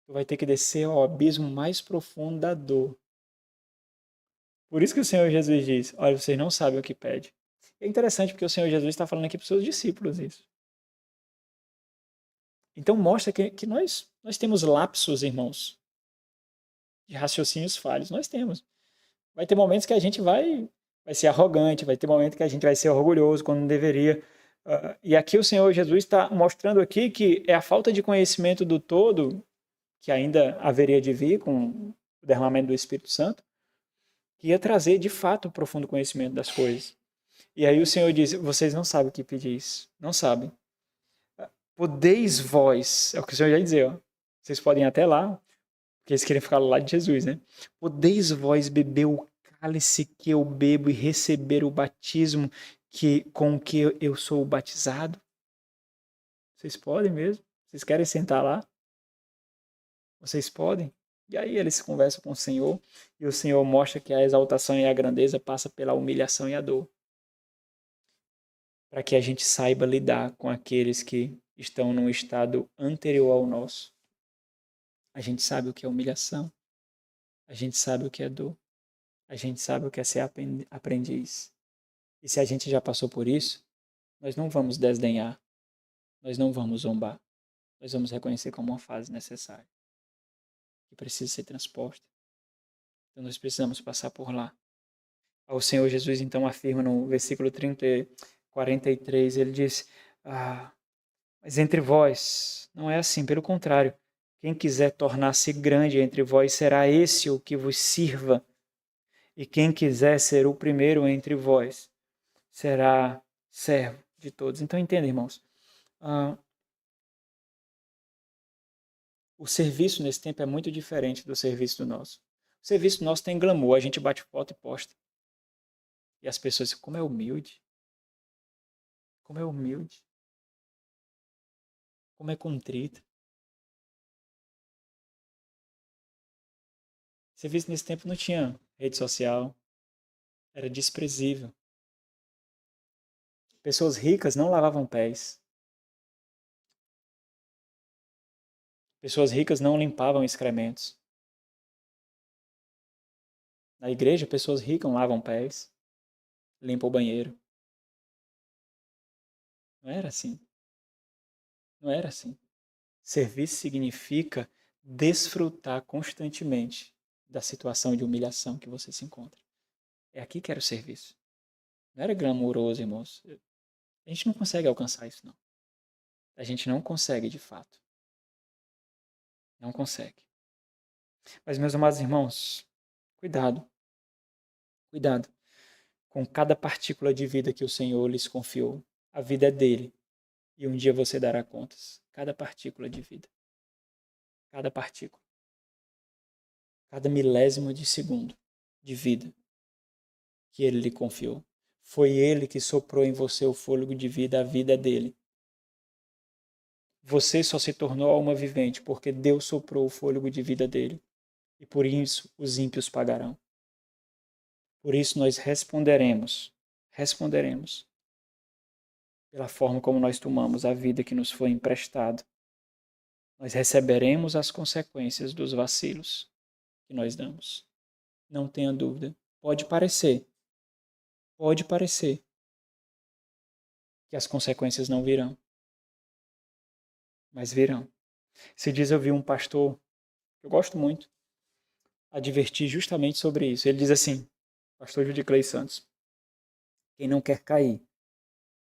tu vai ter que descer ao abismo mais profundo da dor. Por isso que o Senhor Jesus diz, olha, vocês não sabem o que pede. É interessante porque o Senhor Jesus está falando aqui para os seus discípulos isso. Então mostra que nós temos lapsos, irmãos, de raciocínios falhos. Nós temos. Vai ter momentos que a gente vai ser arrogante, vai ter momentos que a gente vai ser orgulhoso quando não deveria. E aqui o Senhor Jesus está mostrando aqui que é a falta de conhecimento do todo, que ainda haveria de vir com o derramamento do Espírito Santo, que ia trazer de fato um profundo conhecimento das coisas. E aí o Senhor diz, vocês não sabem o que pedis, não sabem. Podeis vós, é o que o Senhor já ia dizer, ó. Vocês podem ir até lá, porque eles querem ficar lá de Jesus, né? Podeis vós beber o cálice que eu bebo e receber o batismo com que eu sou batizado? Vocês podem mesmo? Vocês querem sentar lá? Vocês podem? E aí eles conversam com o Senhor, e o Senhor mostra que a exaltação e a grandeza passa pela humilhação e a dor. Para que a gente saiba lidar com aqueles que estão num estado anterior ao nosso. A gente sabe o que é humilhação, a gente sabe o que é dor, a gente sabe o que é ser aprendiz. E se a gente já passou por isso, nós não vamos desdenhar, nós não vamos zombar, nós vamos reconhecer como uma fase necessária, que precisa ser transposta. Então nós precisamos passar por lá. O Senhor Jesus então afirma no versículo 43, ele diz, mas entre vós não é assim, pelo contrário, quem quiser tornar-se grande entre vós será esse o que vos sirva, e quem quiser ser o primeiro entre vós será servo de todos. Então entenda, irmãos, o serviço nesse tempo é muito diferente do serviço do nosso. O serviço nosso tem glamour, a gente bate foto e posta. E as pessoas dizem, como é humilde. Como é humilde. Como é contrito. Serviço nesse tempo não tinha rede social. Era desprezível. Pessoas ricas não lavavam pés. Pessoas ricas não limpavam excrementos. Na igreja, pessoas ricas lavam pés, limpam o banheiro. Não era assim. Não era assim. Serviço significa desfrutar constantemente da situação de humilhação que você se encontra. É aqui que era o serviço. Não era glamouroso, irmãos. A gente não consegue alcançar isso, não. A gente não consegue, de fato. Não consegue. Mas, meus amados irmãos, cuidado. Cuidado com cada partícula de vida que o Senhor lhes confiou. A vida é dele. E um dia você dará contas. Cada partícula de vida. Cada partícula. Cada milésimo de segundo de vida que ele lhe confiou. Foi ele que soprou em você o fôlego de vida, a vida é dele. Você só se tornou alma vivente porque Deus soprou o fôlego de vida dele. E por isso os ímpios pagarão. Por isso nós responderemos pela forma como nós tomamos a vida que nos foi emprestada. Nós receberemos as consequências dos vacilos que nós damos. Não tenha dúvida. Pode parecer que as consequências não virão, mas virão. Se diz, eu vi um pastor, que eu gosto muito, advertir justamente sobre isso. Ele diz assim, pastor Judiclei Santos, quem não quer cair,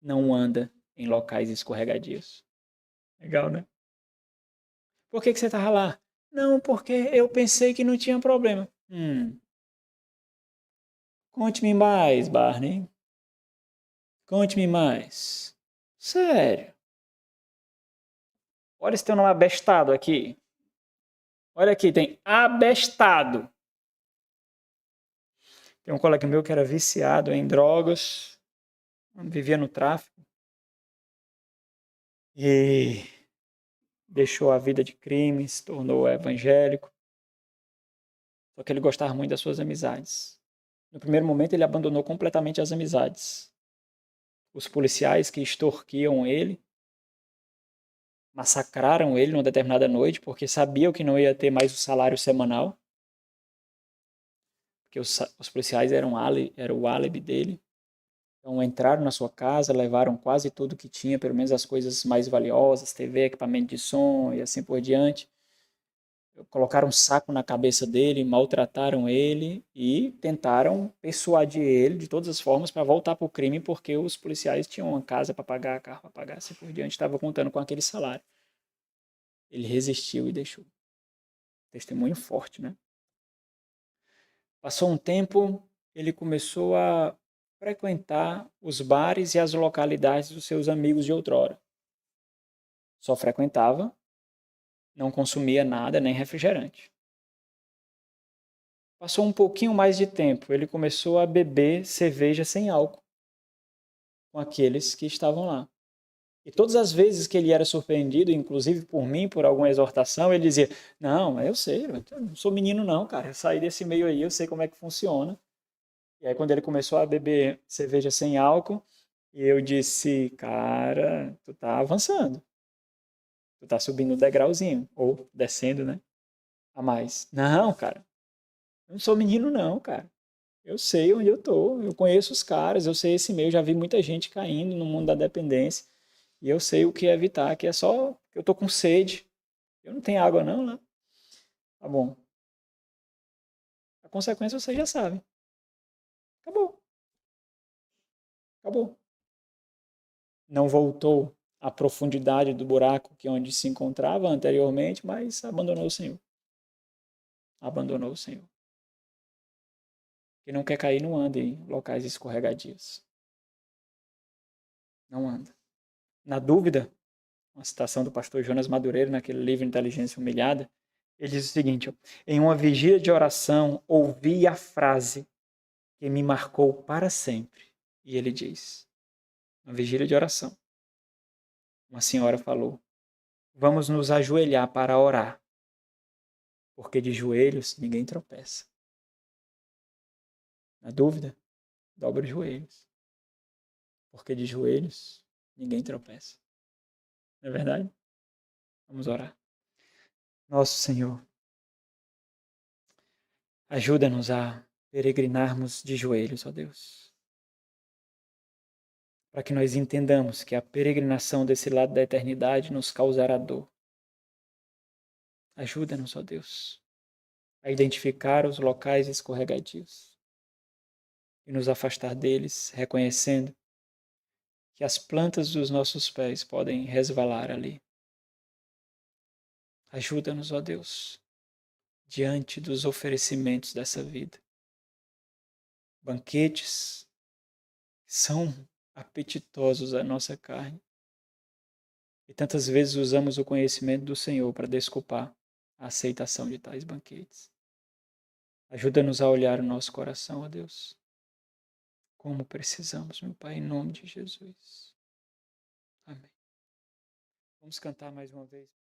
não anda em locais escorregadios. Legal, né? Por que você estava lá? Não, porque eu pensei que não tinha problema. Conte-me mais, Barney. Conte-me mais. Sério. Olha esse teu nome abestado aqui. Olha aqui, tem abestado. Tem um colega meu que era viciado em drogas, vivia no tráfico e deixou a vida de crime, se tornou evangélico. Só que ele gostava muito das suas amizades. No primeiro momento ele abandonou completamente as amizades. Os policiais que extorquiam ele massacraram ele numa determinada noite porque sabiam que não ia ter mais o salário semanal. Porque os policiais eram o álibi dele. Então entraram na sua casa, levaram quase tudo que tinha, pelo menos as coisas mais valiosas, TV, equipamento de som e assim por diante. Colocaram um saco na cabeça dele, maltrataram ele e tentaram persuadir ele de todas as formas para voltar para o crime, porque os policiais tinham uma casa para pagar, carro para pagar, assim por diante, estava contando com aquele salário. Ele resistiu e deixou. Testemunho forte, né? Passou um tempo, ele começou a frequentar os bares e as localidades dos seus amigos de outrora. Só frequentava, não consumia nada, nem refrigerante. Passou um pouquinho mais de tempo, ele começou a beber cerveja sem álcool com aqueles que estavam lá. E todas as vezes que ele era surpreendido, inclusive por mim, por alguma exortação, ele dizia, não, eu sei, eu não sou menino não, cara, eu saí desse meio aí, eu sei como é que funciona. E aí quando ele começou a beber cerveja sem álcool, eu disse, cara, tu tá avançando. Tu tá subindo um degrauzinho, ou descendo, né? A mais. Não, cara. Eu não sou menino, não, cara. Eu sei onde eu tô. Eu conheço os caras, eu sei esse meio. Já vi muita gente caindo no mundo da dependência. E eu sei o que evitar, que é só que eu tô com sede. Eu não tenho água, não, lá. Tá bom. A consequência você já sabe. Acabou. Acabou. Não voltou à profundidade do buraco que onde se encontrava anteriormente, mas abandonou o Senhor. Abandonou o Senhor. Quem não quer cair não anda em locais escorregadios. Não anda. Na dúvida, uma citação do pastor Jonas Madureira naquele livro Inteligência Humilhada, ele diz o seguinte: ó, em uma vigília de oração ouvi a frase que me marcou para sempre. E ele diz: uma vigília de oração. Uma senhora falou: vamos nos ajoelhar para orar, porque de joelhos ninguém tropeça. Na dúvida, dobra os joelhos, porque de joelhos ninguém tropeça. Não é verdade? Vamos orar. Nosso Senhor, ajuda-nos a peregrinarmos de joelhos, ó Deus, para que nós entendamos que a peregrinação desse lado da eternidade nos causará dor. Ajuda-nos, ó Deus, a identificar os locais escorregadios e nos afastar deles, reconhecendo que as plantas dos nossos pés podem resvalar ali. Ajuda-nos, ó Deus, diante dos oferecimentos dessa vida. Banquetes são apetitosos à nossa carne. E tantas vezes usamos o conhecimento do Senhor para desculpar a aceitação de tais banquetes. Ajuda-nos a olhar o nosso coração, ó Deus. Como precisamos, meu Pai, em nome de Jesus. Amém. Vamos cantar mais uma vez.